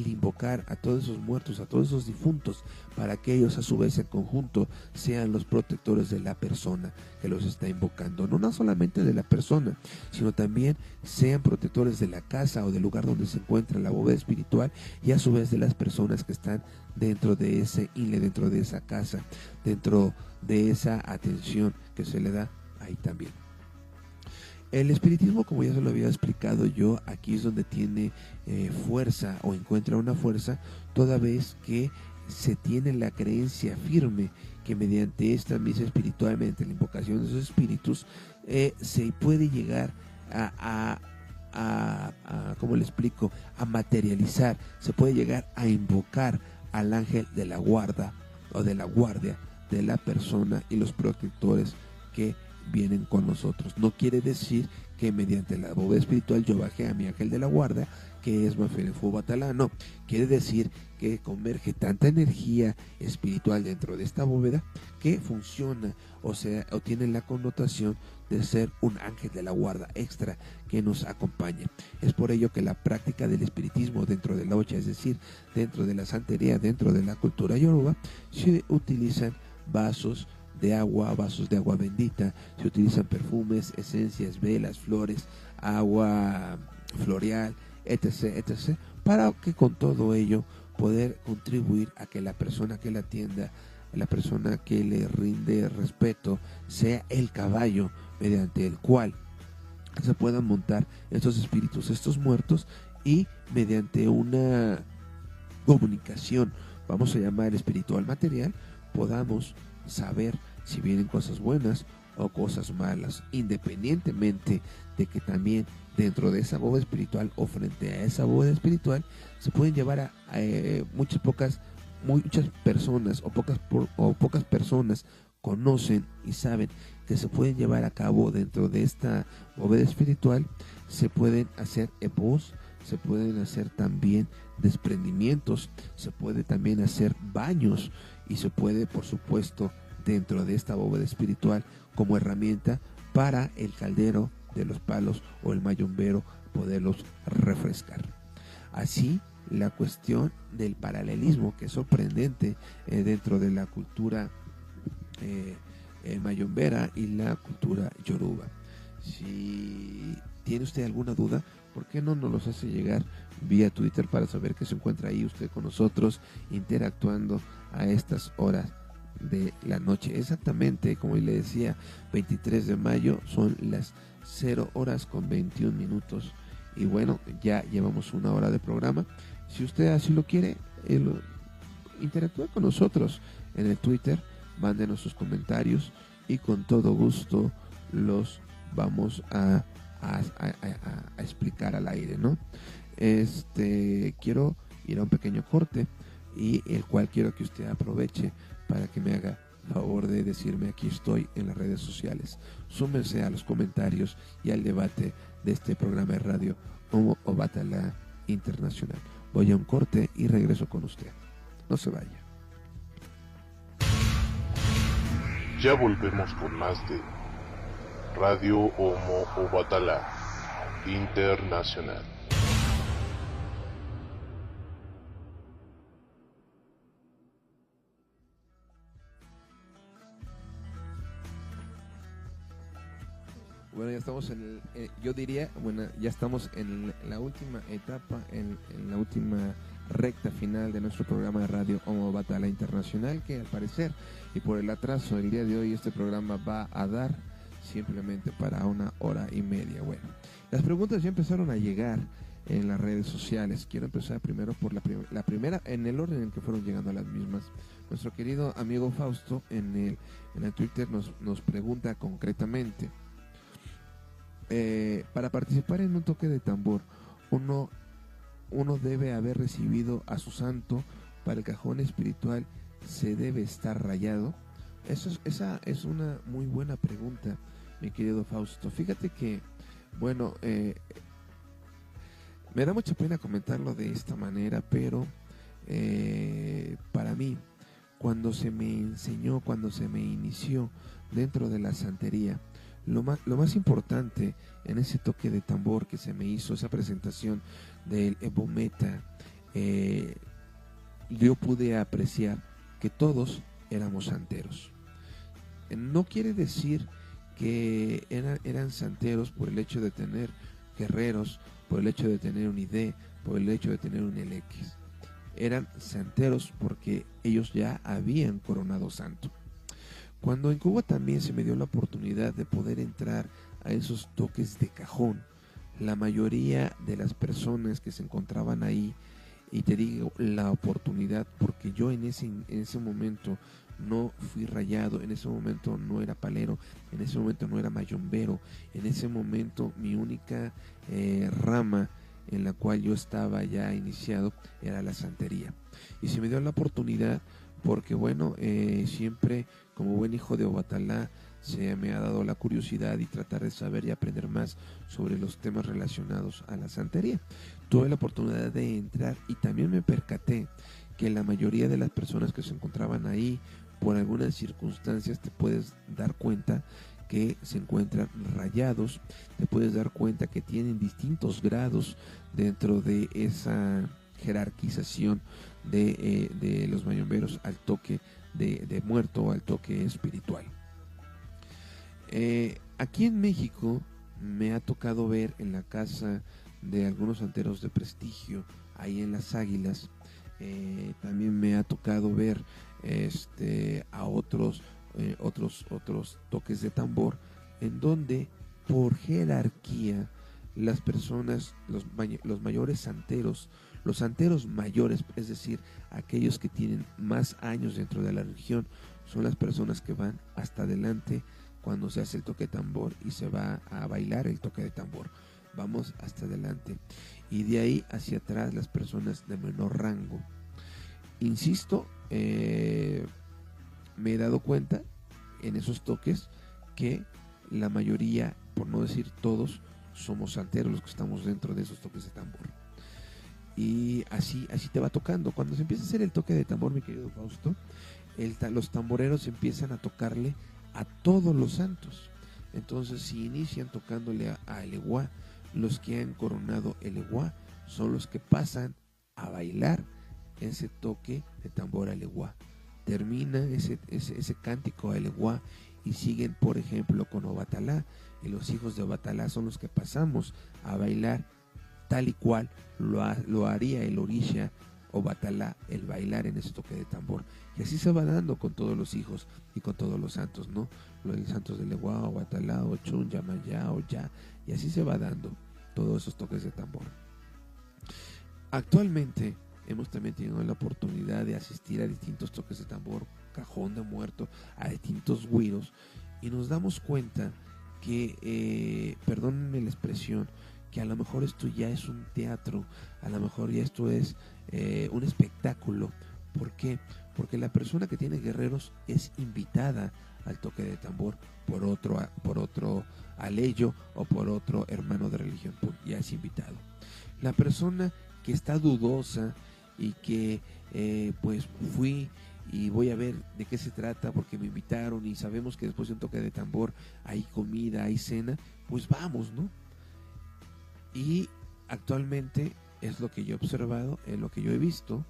invocar a todos esos muertos, a todos esos difuntos, para que ellos a su vez en conjunto sean los protectores de la persona que los está invocando. No solamente de la persona, sino también sean protectores de la casa o del lugar donde se encuentra la bóveda espiritual, y a su vez de las personas que están dentro de ese inle, dentro de esa casa, dentro de esa atención que se le da ahí también. El espiritismo, como ya se lo había explicado yo, aquí es donde tiene fuerza o encuentra una fuerza, toda vez que se tiene la creencia firme que mediante esta misa espiritual, mediante la invocación de esos espíritus, se puede llegar ¿cómo le explico?, a materializar, se puede llegar a invocar al ángel de la guarda o de la guardia de la persona y los protectores que vienen con nosotros. No quiere decir que mediante la bóveda espiritual yo baje a mi ángel de la guarda, que es Maferefo Batalá, no. Quiere decir que converge tanta energía espiritual dentro de esta bóveda que funciona, o tiene la connotación de ser un ángel de la guarda extra que nos acompaña. Es por ello que la práctica del espiritismo dentro de la Ocha, es decir, dentro de la santería, dentro de la cultura yoruba, se utilizan vasos de agua bendita, se utilizan perfumes, esencias, velas, flores, agua floreal, etc., para que con todo ello poder contribuir a que la persona que la atienda, la persona que le rinde respeto, sea el caballo mediante el cual se puedan montar estos espíritus, estos muertos, y mediante una comunicación, vamos a llamar espiritual material, podamos saber si vienen cosas buenas o cosas malas, independientemente de que también dentro de esa bóveda espiritual o frente a esa bóveda espiritual se pueden llevar a muchas personas o pocas personas conocen y saben que se pueden llevar a cabo dentro de esta bóveda espiritual. Se pueden hacer epos, se pueden hacer también desprendimientos, se puede también hacer baños y se puede, por supuesto, dentro de esta bóveda espiritual como herramienta para el caldero de los palos o el mayombero poderlos refrescar. Así, la cuestión del paralelismo, que es sorprendente dentro de la cultura mayombera y la cultura yoruba. Si tiene usted alguna duda, ¿por qué no nos los hace llegar vía Twitter para saber que se encuentra ahí usted con nosotros interactuando a estas horas de la noche? Exactamente, como le decía, 23 de mayo, son las 0 horas con 21 minutos. Y bueno, ya llevamos 1 hora de programa. Si usted así lo quiere, interactúe con nosotros en el Twitter, mándenos sus comentarios y con todo gusto los vamos a explicar al aire, ¿no? Quiero ir a un pequeño corte y el cual quiero que usted aproveche para que me haga favor de decirme: aquí estoy en las redes sociales. Súmense a los comentarios y al debate de este programa de radio Homo Obatala Internacional. Voy a un corte y regreso con usted. No se vaya. Ya volvemos con más de Radio Homo Obatala Internacional. Bueno, ya estamos ya estamos en la última etapa, en la última recta final de nuestro programa de radio Homo Obatala Internacional, que al parecer, y por el atraso del día de hoy, este programa va a dar simplemente para 1 hora y media. Bueno, las preguntas ya empezaron a llegar en las redes sociales. Quiero empezar primero por la primera, en el orden en que fueron llegando las mismas. Nuestro querido amigo Fausto en el Twitter nos pregunta concretamente: para participar en un toque de tambor, uno debe haber recibido a su santo. Para el cajón espiritual, ¿se debe estar rayado? Esa es una muy buena pregunta, mi querido Fausto. Fíjate que, bueno, me da mucha pena comentarlo de esta manera, pero para mí, cuando se me enseñó, cuando se me inició dentro de la santería, lo más importante en ese toque de tambor que se me hizo, esa presentación del Evo Meta, yo pude apreciar que todos éramos santeros. No quiere decir que eran santeros por el hecho de tener guerreros, por el hecho de tener un ID, por el hecho de tener un LX. Eran santeros porque ellos ya habían coronado santo. Cuando en Cuba también se me dio la oportunidad de poder entrar a esos toques de cajón, la mayoría de las personas que se encontraban ahí, y te digo la oportunidad porque yo en ese momento no fui rayado, en ese momento no era palero, en ese momento no era mayombero, en ese momento mi única rama en la cual yo estaba ya iniciado era la santería. Y se me dio la oportunidad porque, bueno, siempre como buen hijo de Obatalá se me ha dado la curiosidad y tratar de saber y aprender más sobre los temas relacionados a la santería. Tuve la oportunidad de entrar y también me percaté que la mayoría de las personas que se encontraban ahí, por algunas circunstancias te puedes dar cuenta que se encuentran rayados, te puedes dar cuenta que tienen distintos grados dentro de esa jerarquización de los mayomberos al toque de muerto o al toque espiritual. Aquí en México me ha tocado ver en la casa de algunos santeros de prestigio, ahí en Las Águilas, también me ha tocado ver a otros toques de tambor, en donde por jerarquía las personas, los mayores santeros, los santeros mayores, es decir, aquellos que tienen más años dentro de la religión, son las personas que van hasta adelante cuando se hace el toque de tambor y se va a bailar el toque de tambor. Vamos hasta adelante. Y de ahí hacia atrás las personas de menor rango. Insisto, me he dado cuenta en esos toques que la mayoría, por no decir todos, somos santeros los que estamos dentro de esos toques de tambor. y así te va tocando. Cuando se empieza a hacer el toque de tambor, mi querido Fausto, los tamboreros empiezan a tocarle a todos los santos. Entonces, si inician tocándole a Eleguá, los que han coronado Eleguá son los que pasan a bailar ese toque de tambor a Eleguá. Termina ese cántico a Eleguá y siguen, por ejemplo, con Obatalá, y los hijos de Obatalá son los que pasamos a bailar tal y cual lo haría el orisha Obatalá, el bailar en ese toque de tambor. Y así se va dando con todos los hijos y con todos los santos, ¿no? Los santos de Eleguá, Obatalá, Ochun, Yamayá, Oya, y así se va dando todos esos toques de tambor. Actualmente hemos también tenido la oportunidad de asistir a distintos toques de tambor, cajón de muerto, a distintos güiros, y nos damos cuenta que, perdónenme la expresión, que a lo mejor esto ya es un teatro, a lo mejor ya esto es un espectáculo. ¿Por qué? Porque la persona que tiene guerreros es invitada al toque de tambor por otro aleyo o por otro hermano de religión, ya es invitado. La persona que está dudosa y que pues fui y voy a ver de qué se trata porque me invitaron y sabemos que después de un toque de tambor hay comida, hay cena, pues vamos, ¿no? Y actualmente es lo que yo he observado, es lo que yo he visto,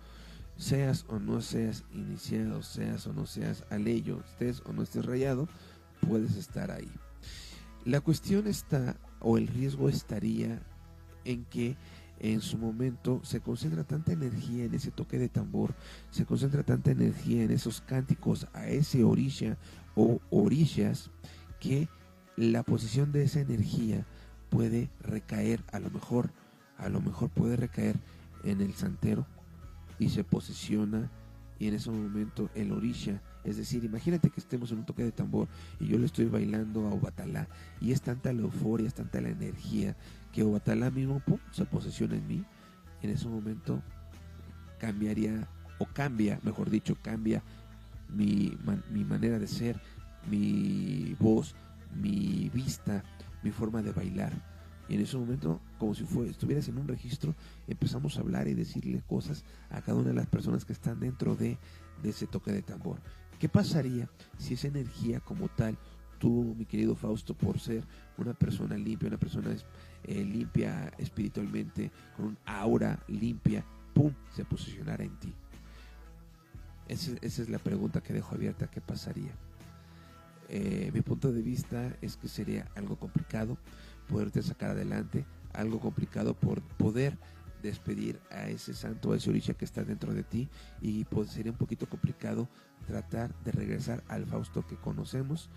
seas o no seas iniciado, seas o no seas aleyo, estés o no estés rayado, puedes estar ahí. La cuestión está, o el riesgo estaría en que en su momento se concentra tanta energía en ese toque de tambor, se concentra tanta energía en esos cánticos a ese orisha o orishas, que la posición de esa energía puede recaer, a lo mejor puede recaer en el santero y se posiciona, y en ese momento el orisha, es decir, imagínate que estemos en un toque de tambor y yo le estoy bailando a Obatalá y es tanta la euforia, es tanta la energía que Obatalá mismo se posiciona en mí, y en ese momento cambia mi manera de ser, mi voz, mi vista, mi forma de bailar. Y en ese momento, como si estuvieras en un registro, empezamos a hablar y decirle cosas a cada una de las personas que están dentro de ese toque de tambor. ¿Qué pasaría si esa energía como tal, tú, mi querido Fausto, por ser una persona limpia, limpia espiritualmente, con un aura limpia, ¡pum!, se posicionara en ti? Esa es la pregunta que dejo abierta. ¿Qué pasaría? Mi punto de vista es que sería algo complicado poderte sacar adelante, algo complicado por poder despedir a ese santo, a ese orisha que está dentro de ti, y pues sería un poquito complicado tratar de regresar al Fausto que conocemos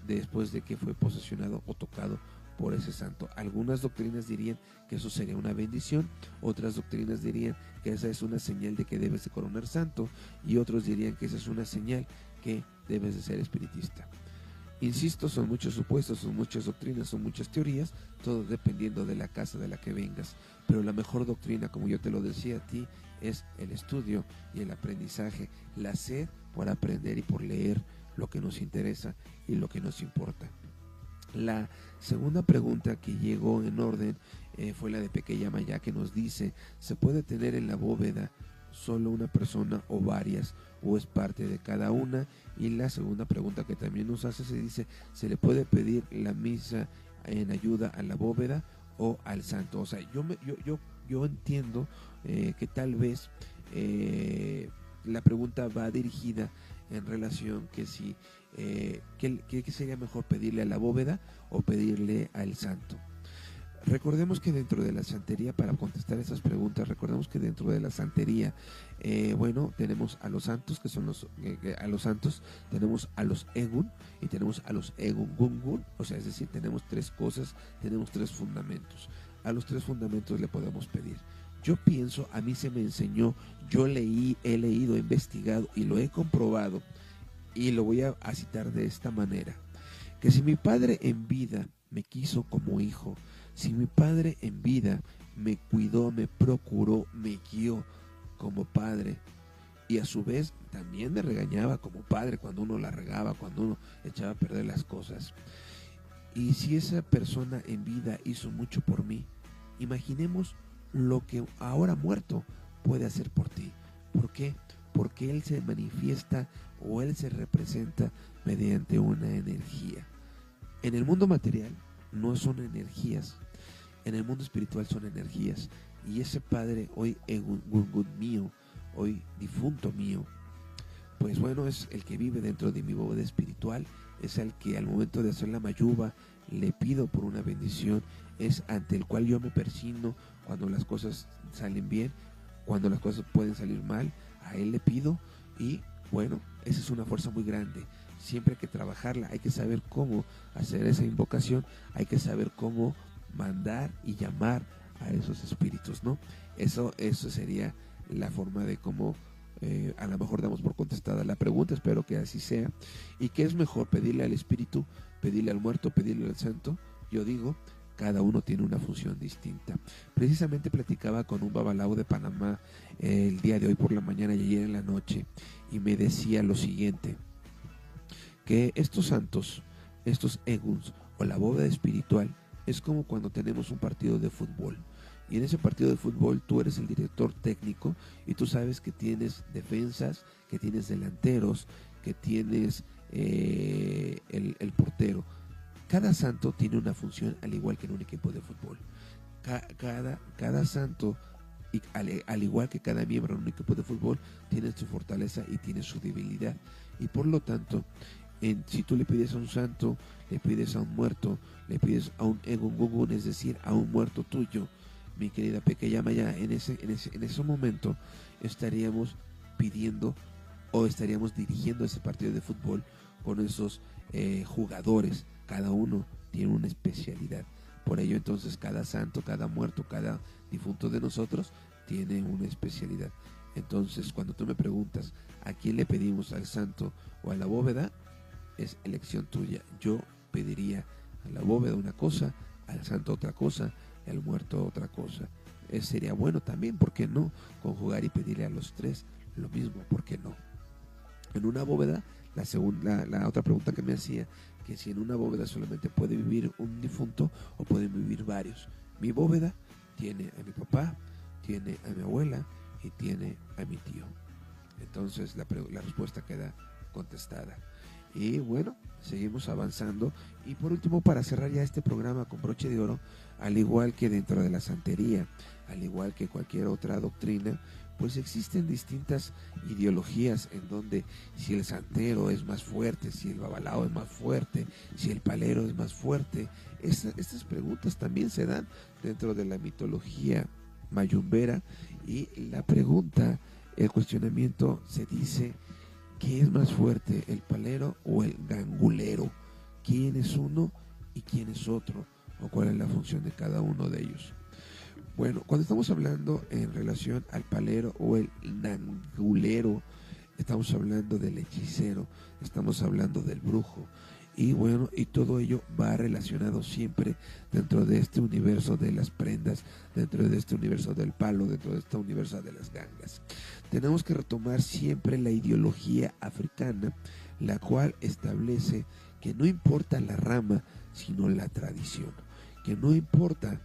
después de que fue posesionado o tocado por ese santo. Algunas doctrinas dirían que eso sería una bendición, otras doctrinas dirían que esa es una señal de que debes de coronar santo, y otros dirían que esa es una señal que debes de ser espiritista. Insisto, son muchos supuestos, son muchas doctrinas, son muchas teorías, todo dependiendo de la casa de la que vengas. Pero la mejor doctrina, como yo te lo decía a ti, es el estudio y el aprendizaje, la sed por aprender y por leer lo que nos interesa y lo que nos importa. La segunda pregunta que llegó en orden fue la de Pequeña Maya, que nos dice: ¿se puede tener en la bóveda solo una persona o varias, o es parte de cada una? Y la segunda pregunta que también nos hace, se dice: ¿se le puede pedir la misa en ayuda a la bóveda o al santo? O sea, yo entiendo que tal vez la pregunta va dirigida en relación que si ¿qué sería mejor, pedirle a la bóveda o pedirle al santo? Recordemos que dentro de la santería, para contestar esas preguntas, recordemos que dentro de la santería, tenemos a los santos, que son a los santos, tenemos a los Egun y tenemos a los Egun Gungun, o sea, es decir, tenemos tres cosas, tenemos tres fundamentos. A los tres fundamentos le podemos pedir. Yo pienso, a mí se me enseñó, he leído, he investigado y lo he comprobado, y lo voy a citar de esta manera: que si mi padre en vida me quiso como hijo, si mi padre en vida me cuidó, me procuró, me guió como padre, y a su vez también me regañaba como padre cuando uno la regaba, cuando uno echaba a perder las cosas, y si esa persona en vida hizo mucho por mí, imaginemos lo que ahora muerto puede hacer por ti. ¿Por qué? Porque Él se manifiesta o Él se representa mediante una energía. En el mundo material no son energías, en el mundo espiritual son energías. Y ese Padre hoy Egungun mío, hoy difunto mío, pues bueno, es el que vive dentro de mi bóveda espiritual, es el que al momento de hacer la mayuba le pido por una bendición, es ante el cual yo me persigno cuando las cosas salen bien, cuando las cosas pueden salir mal, a Él le pido. Y bueno, esa es una fuerza muy grande. Siempre hay que trabajarla, hay que saber cómo hacer esa invocación, hay que saber cómo mandar y llamar a esos espíritus, ¿no? Eso sería la forma de cómo a lo mejor damos por contestada la pregunta. Espero que así sea. ¿Y qué es mejor? ¿Pedirle al espíritu, pedirle al muerto, pedirle al santo? Yo digo, cada uno tiene una función distinta. Precisamente platicaba con un babalao de Panamá el día de hoy por la mañana y ayer en la noche, y me decía lo siguiente, que estos santos, estos eguns o la bóveda espiritual, es como cuando tenemos un partido de fútbol. Y en ese partido de fútbol tú eres el director técnico y tú sabes que tienes defensas, que tienes delanteros, que tienes el portero. Cada santo tiene una función al igual que en un equipo de fútbol. Cada santo, y al igual que cada miembro en un equipo de fútbol, tiene su fortaleza y tiene su debilidad. Y por lo tanto, si tú le pides a un santo, le pides a un muerto, le pides a un Egungun, es decir, a un muerto tuyo, mi querida Pekeyamaya, en ese momento estaríamos pidiendo o estaríamos dirigiendo ese partido de fútbol con esos jugadores. Cada uno tiene una especialidad. Por ello entonces cada santo, cada muerto, cada difunto de nosotros tiene una especialidad. Entonces cuando tú me preguntas a quién le pedimos, al santo o a la bóveda, es elección tuya. Yo pediría a la bóveda una cosa, al santo otra cosa, y al muerto otra cosa. Sería bueno también, ¿por qué no? Conjugar y pedirle a los tres lo mismo, ¿por qué no? En una bóveda, la otra pregunta que me hacía, que si en una bóveda solamente puede vivir un difunto o pueden vivir varios. Mi bóveda tiene a mi papá, tiene a mi abuela y tiene a mi tío. Entonces la respuesta queda contestada. Y bueno, seguimos avanzando. Y por último, para cerrar ya este programa con broche de oro, al igual que dentro de la santería, al igual que cualquier otra doctrina, pues existen distintas ideologías en donde si el santero es más fuerte, si el babalao es más fuerte, si el palero es más fuerte. Estas preguntas también se dan dentro de la mitología mayumbera, y la pregunta, el cuestionamiento se dice: ¿qué es más fuerte, el palero o el gangulero? ¿Quién es uno y quién es otro? ¿O cuál es la función de cada uno de ellos? Bueno, cuando estamos hablando en relación al palero o el gangulero, estamos hablando del hechicero, estamos hablando del brujo. Y bueno, y todo ello va relacionado siempre dentro de este universo de las prendas, dentro de este universo del palo, dentro de este universo de las gangas. Tenemos que retomar siempre la ideología africana, la cual establece que no importa la rama, sino la tradición. Que no importa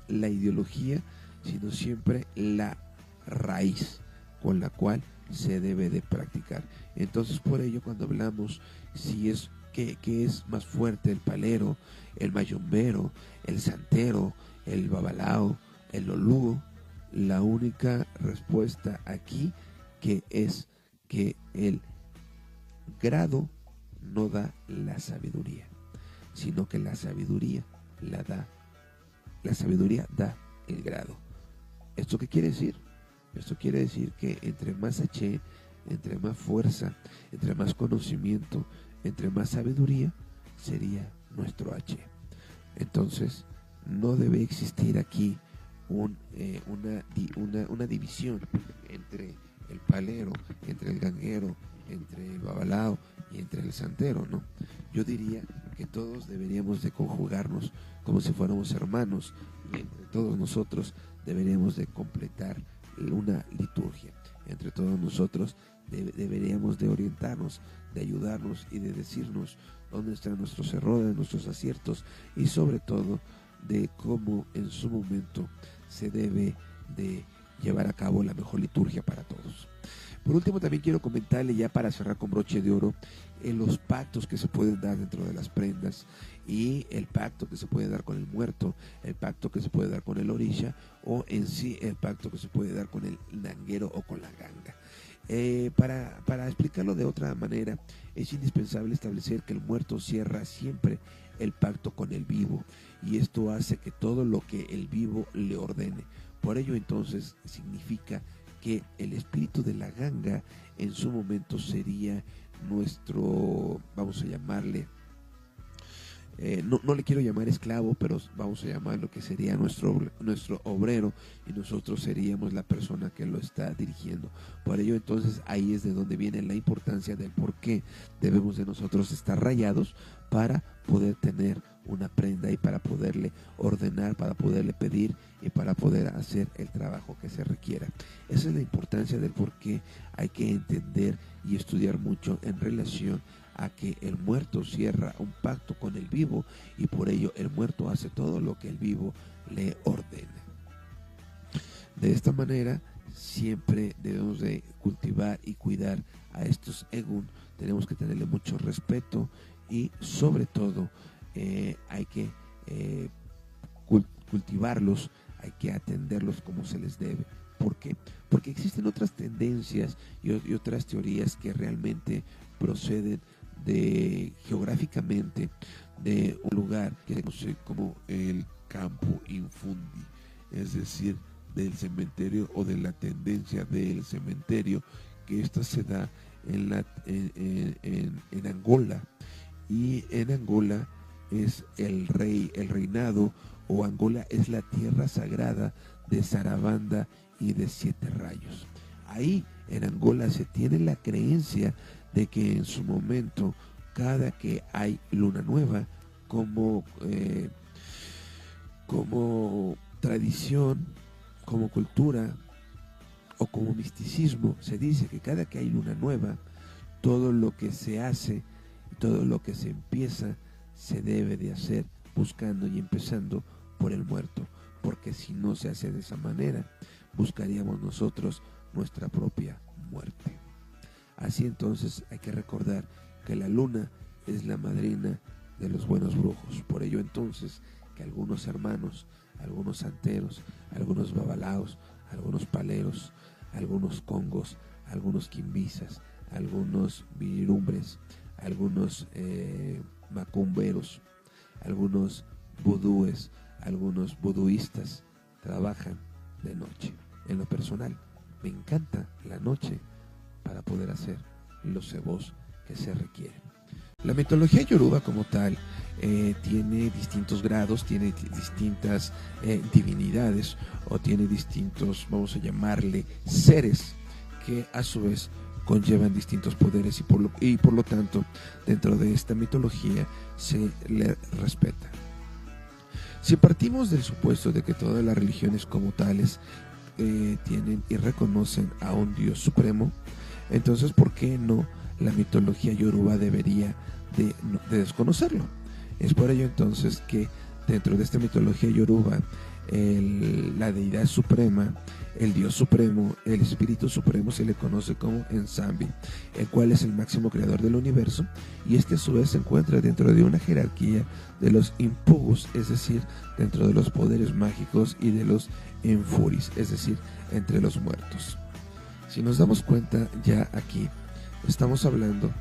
la ideología, sino siempre la raíz con la cual se debe de practicar. Entonces, por ello, cuando hablamos si es que es más fuerte, el palero, el mayombero, el santero, el babalao, el olúo, la única respuesta aquí que es que el grado no da la sabiduría, sino que la sabiduría da el grado. ¿Esto qué quiere decir? Esto quiere decir que entre más H, entre más fuerza, entre más conocimiento, entre más sabiduría, sería nuestro H. Entonces, no debe existir aquí una división entre el palero, entre el ganguero, entre el babalao y entre el santero, ¿no? Yo diría que todos deberíamos de conjugarnos como si fuéramos hermanos, y entre todos nosotros deberíamos de completar una liturgia. Entre todos nosotros deberíamos de orientarnos, de ayudarnos y de decirnos dónde están nuestros errores, nuestros aciertos, y sobre todo de cómo en su momento se debe de llevar a cabo la mejor liturgia para todos. Por último, también quiero comentarle, ya para cerrar con broche de oro, los pactos que se pueden dar dentro de las prendas, y el pacto que se puede dar con el muerto, el pacto que se puede dar con el orisha, o en sí el pacto que se puede dar con el nanguero o con la ganga. Para explicarlo de otra manera, es indispensable establecer que el muerto cierra siempre el pacto con el vivo, y esto hace que todo lo que el vivo le ordene. Por ello, entonces, significa que el espíritu de la ganga en su momento sería nuestro, vamos a llamarle, no le quiero llamar esclavo, pero vamos a llamar lo que sería nuestro obrero, y nosotros seríamos la persona que lo está dirigiendo. Por ello, entonces, ahí es de donde viene la importancia del por qué debemos de nosotros estar rayados, para poder tener una prenda y para poderle ordenar, para poderle pedir y para poder hacer el trabajo que se requiera. Esa es la importancia del por qué hay que entender y estudiar mucho en relación a que el muerto cierra un pacto con el vivo, y por ello el muerto hace todo lo que el vivo le ordena. De esta manera siempre debemos de cultivar y cuidar a estos egun, tenemos que tenerle mucho respeto, y sobre todo hay que cultivarlos, hay que atenderlos como se les debe. ¿Por qué? Porque existen otras tendencias y otras teorías que realmente proceden geográficamente de un lugar que se conoce como el campo infundi, es decir, del cementerio, o de la tendencia del cementerio, que esta se da en Angola. Y en Angola es el reinado, o Angola es la tierra sagrada de Sarabanda y de 7 rayos. Ahí en Angola se tiene la creencia de que en su momento, cada que hay luna nueva, como tradición, como cultura o como misticismo, se dice que cada que hay luna nueva, todo lo que se hace, todo lo que se empieza, se debe de hacer buscando y empezando por el muerto, porque si no se hace de esa manera, buscaríamos nosotros nuestra propia muerte. Así entonces hay que recordar que la luna es la madrina de los buenos brujos. Por ello entonces, que algunos hermanos, algunos santeros, algunos babalaos, algunos paleros, algunos congos, algunos quimbizas, algunos virumbres, algunos macumberos, algunos vudúes, algunos vuduistas trabajan de noche. En lo personal, me encanta la noche para poder hacer los cebos que se requieren. La mitología yoruba como tal tiene distintos grados, tiene distintas divinidades, o tiene distintos, vamos a llamarle, seres que a su vez conllevan distintos poderes, y por lo tanto dentro de esta mitología se le respeta. Si partimos del supuesto de que todas las religiones como tales tienen y reconocen a un Dios supremo, entonces ¿por qué no la mitología yoruba debería de desconocerlo? Es por ello entonces que dentro de esta mitología yoruba, la deidad suprema, el Dios supremo, el Espíritu Supremo, se le conoce como Ensambi, el cual es el máximo creador del universo, y este a su vez se encuentra dentro de una jerarquía de los Impugus, es decir, dentro de los poderes mágicos, y de los Enfuris, es decir, entre los muertos. Si nos damos cuenta ya aquí, estamos hablando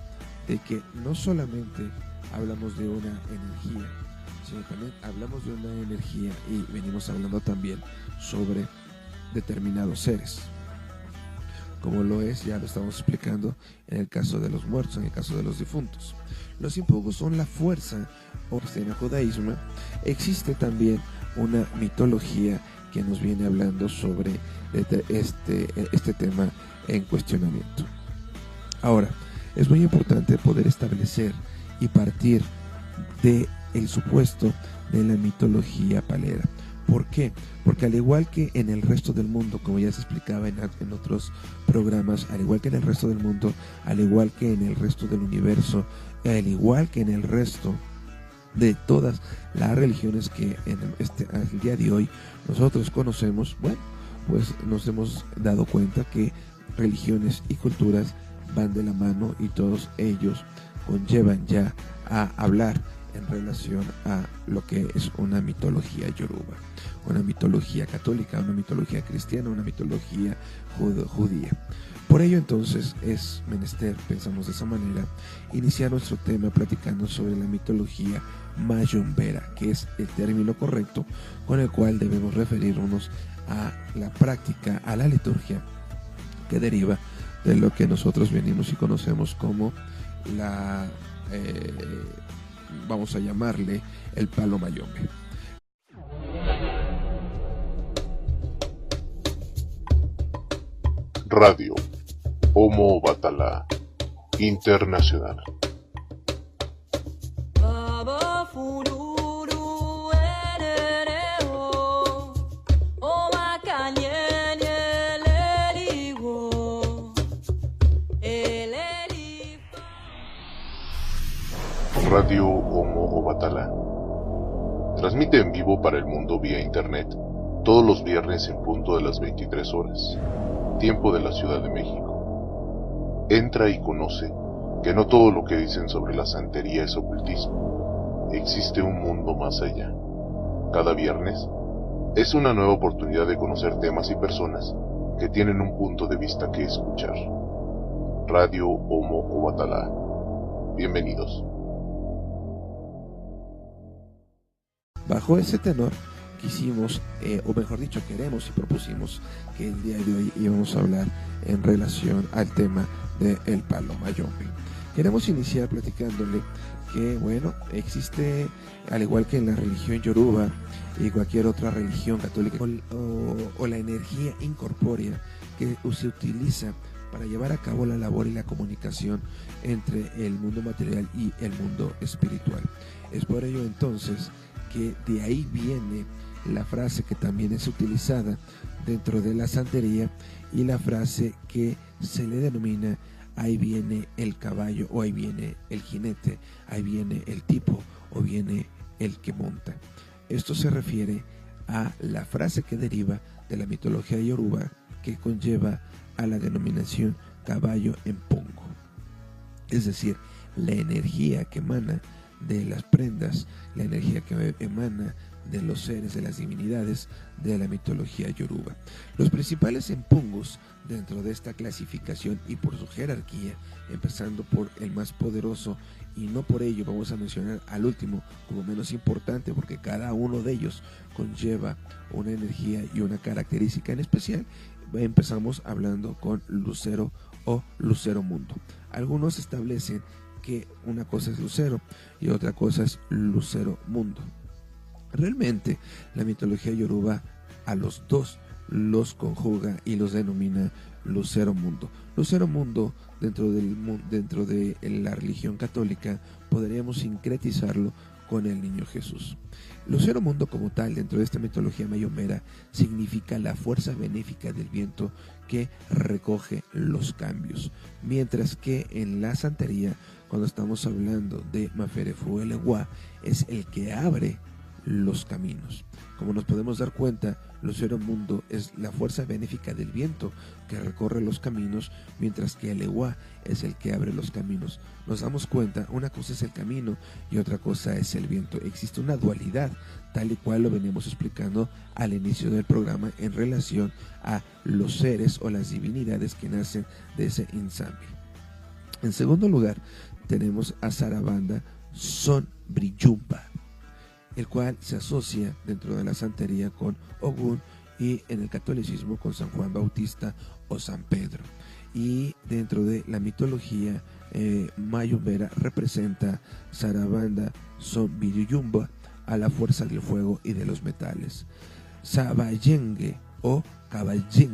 de que no solamente hablamos de una energía, sino también hablamos de una energía, y venimos hablando también sobre determinados seres, como lo es, ya lo estamos explicando, en el caso de los muertos, en el caso de los difuntos. Los Impugus son la fuerza, o en el judaísmo existe también una mitología que nos viene hablando sobre este tema en cuestionamiento. Ahora, es muy importante poder establecer y partir de el supuesto de la mitología palera. ¿Por qué? Porque al igual que en el resto del mundo, como ya se explicaba en otros programas, al igual que en el resto del mundo, al igual que en el resto del universo, al igual que en el resto de todas las religiones que al día de hoy nosotros conocemos, bueno, pues nos hemos dado cuenta que religiones y culturas van de la mano y todos ellos conllevan ya a hablar en relación a lo que es una mitología yoruba, una mitología católica, una mitología cristiana, una mitología judía. Por ello entonces es menester, pensamos de esa manera, iniciar nuestro tema platicando sobre la mitología mayombera, que es el término correcto con el cual debemos referirnos a la práctica, a la liturgia que deriva de lo que nosotros venimos y conocemos como la, vamos a llamarle el palo mayombe. Radio Homo Batala Internacional. Radio Homo Batala transmite en vivo para el mundo vía internet todos los viernes en punto de las 23 horas, tiempo de la Ciudad de México. Entra y conoce que no todo lo que dicen sobre la santería es ocultismo. Existe un mundo más allá. Cada viernes es una nueva oportunidad de conocer temas y personas que tienen un punto de vista que escuchar. Radio Homo Batala. Bienvenidos. Bajo ese tenor quisimos, o mejor dicho, queremos y propusimos que el día de hoy íbamos a hablar en relación al tema del palo mayombe. Queremos iniciar platicándole que, bueno, existe, al igual que en la religión yoruba y cualquier otra religión católica, o la energía incorpórea que se utiliza para llevar a cabo la labor y la comunicación entre el mundo material y el mundo espiritual. Es por ello entonces que de ahí viene la frase que también es utilizada dentro de la santería y la frase que se le denomina ahí viene el caballo o ahí viene el jinete, ahí viene el tipo o viene el que monta. Esto se refiere a la frase que deriva de la mitología yoruba que conlleva a la denominación caballo en pongo. Es decir, la energía que emana de las prendas, la energía que emana de los seres, de las divinidades de la mitología yoruba. Los principales empongos dentro de esta clasificación y por su jerarquía, empezando por el más poderoso, y no por ello vamos a mencionar al último como menos importante, porque cada uno de ellos conlleva una energía y una característica en especial. Empezamos hablando con Lucero o Lucero Mundo. Algunos establecen que una cosa es Lucero y otra cosa es Lucero Mundo. Realmente la mitología yoruba a los dos los conjuga y los denomina Lucero Mundo. Lucero Mundo dentro de la religión católica podríamos sincretizarlo con el niño Jesús. Lucero Mundo como tal dentro de esta mitología mayombera significa la fuerza benéfica del viento que recoge los cambios, mientras que en la santería, cuando estamos hablando de Maferefueleguá, es el que abre los caminos. Como nos podemos dar cuenta, Lucero Mundo es la fuerza benéfica del viento que recorre los caminos, mientras que el Eguá es el que abre los caminos. Nos damos cuenta, una cosa es el camino y otra cosa es el viento. Existe una dualidad, tal y cual lo venimos explicando al inicio del programa en relación a los seres o las divinidades que nacen de ese ensamble. En segundo lugar, tenemos a Sarabanda Son Brillumba, el cual se asocia dentro de la santería con Ogún y en el catolicismo con San Juan Bautista o San Pedro. Y dentro de la mitología mayombera representa Sarabanda Son Brillumba a la fuerza del fuego y de los metales. Sabayengue o Caballengue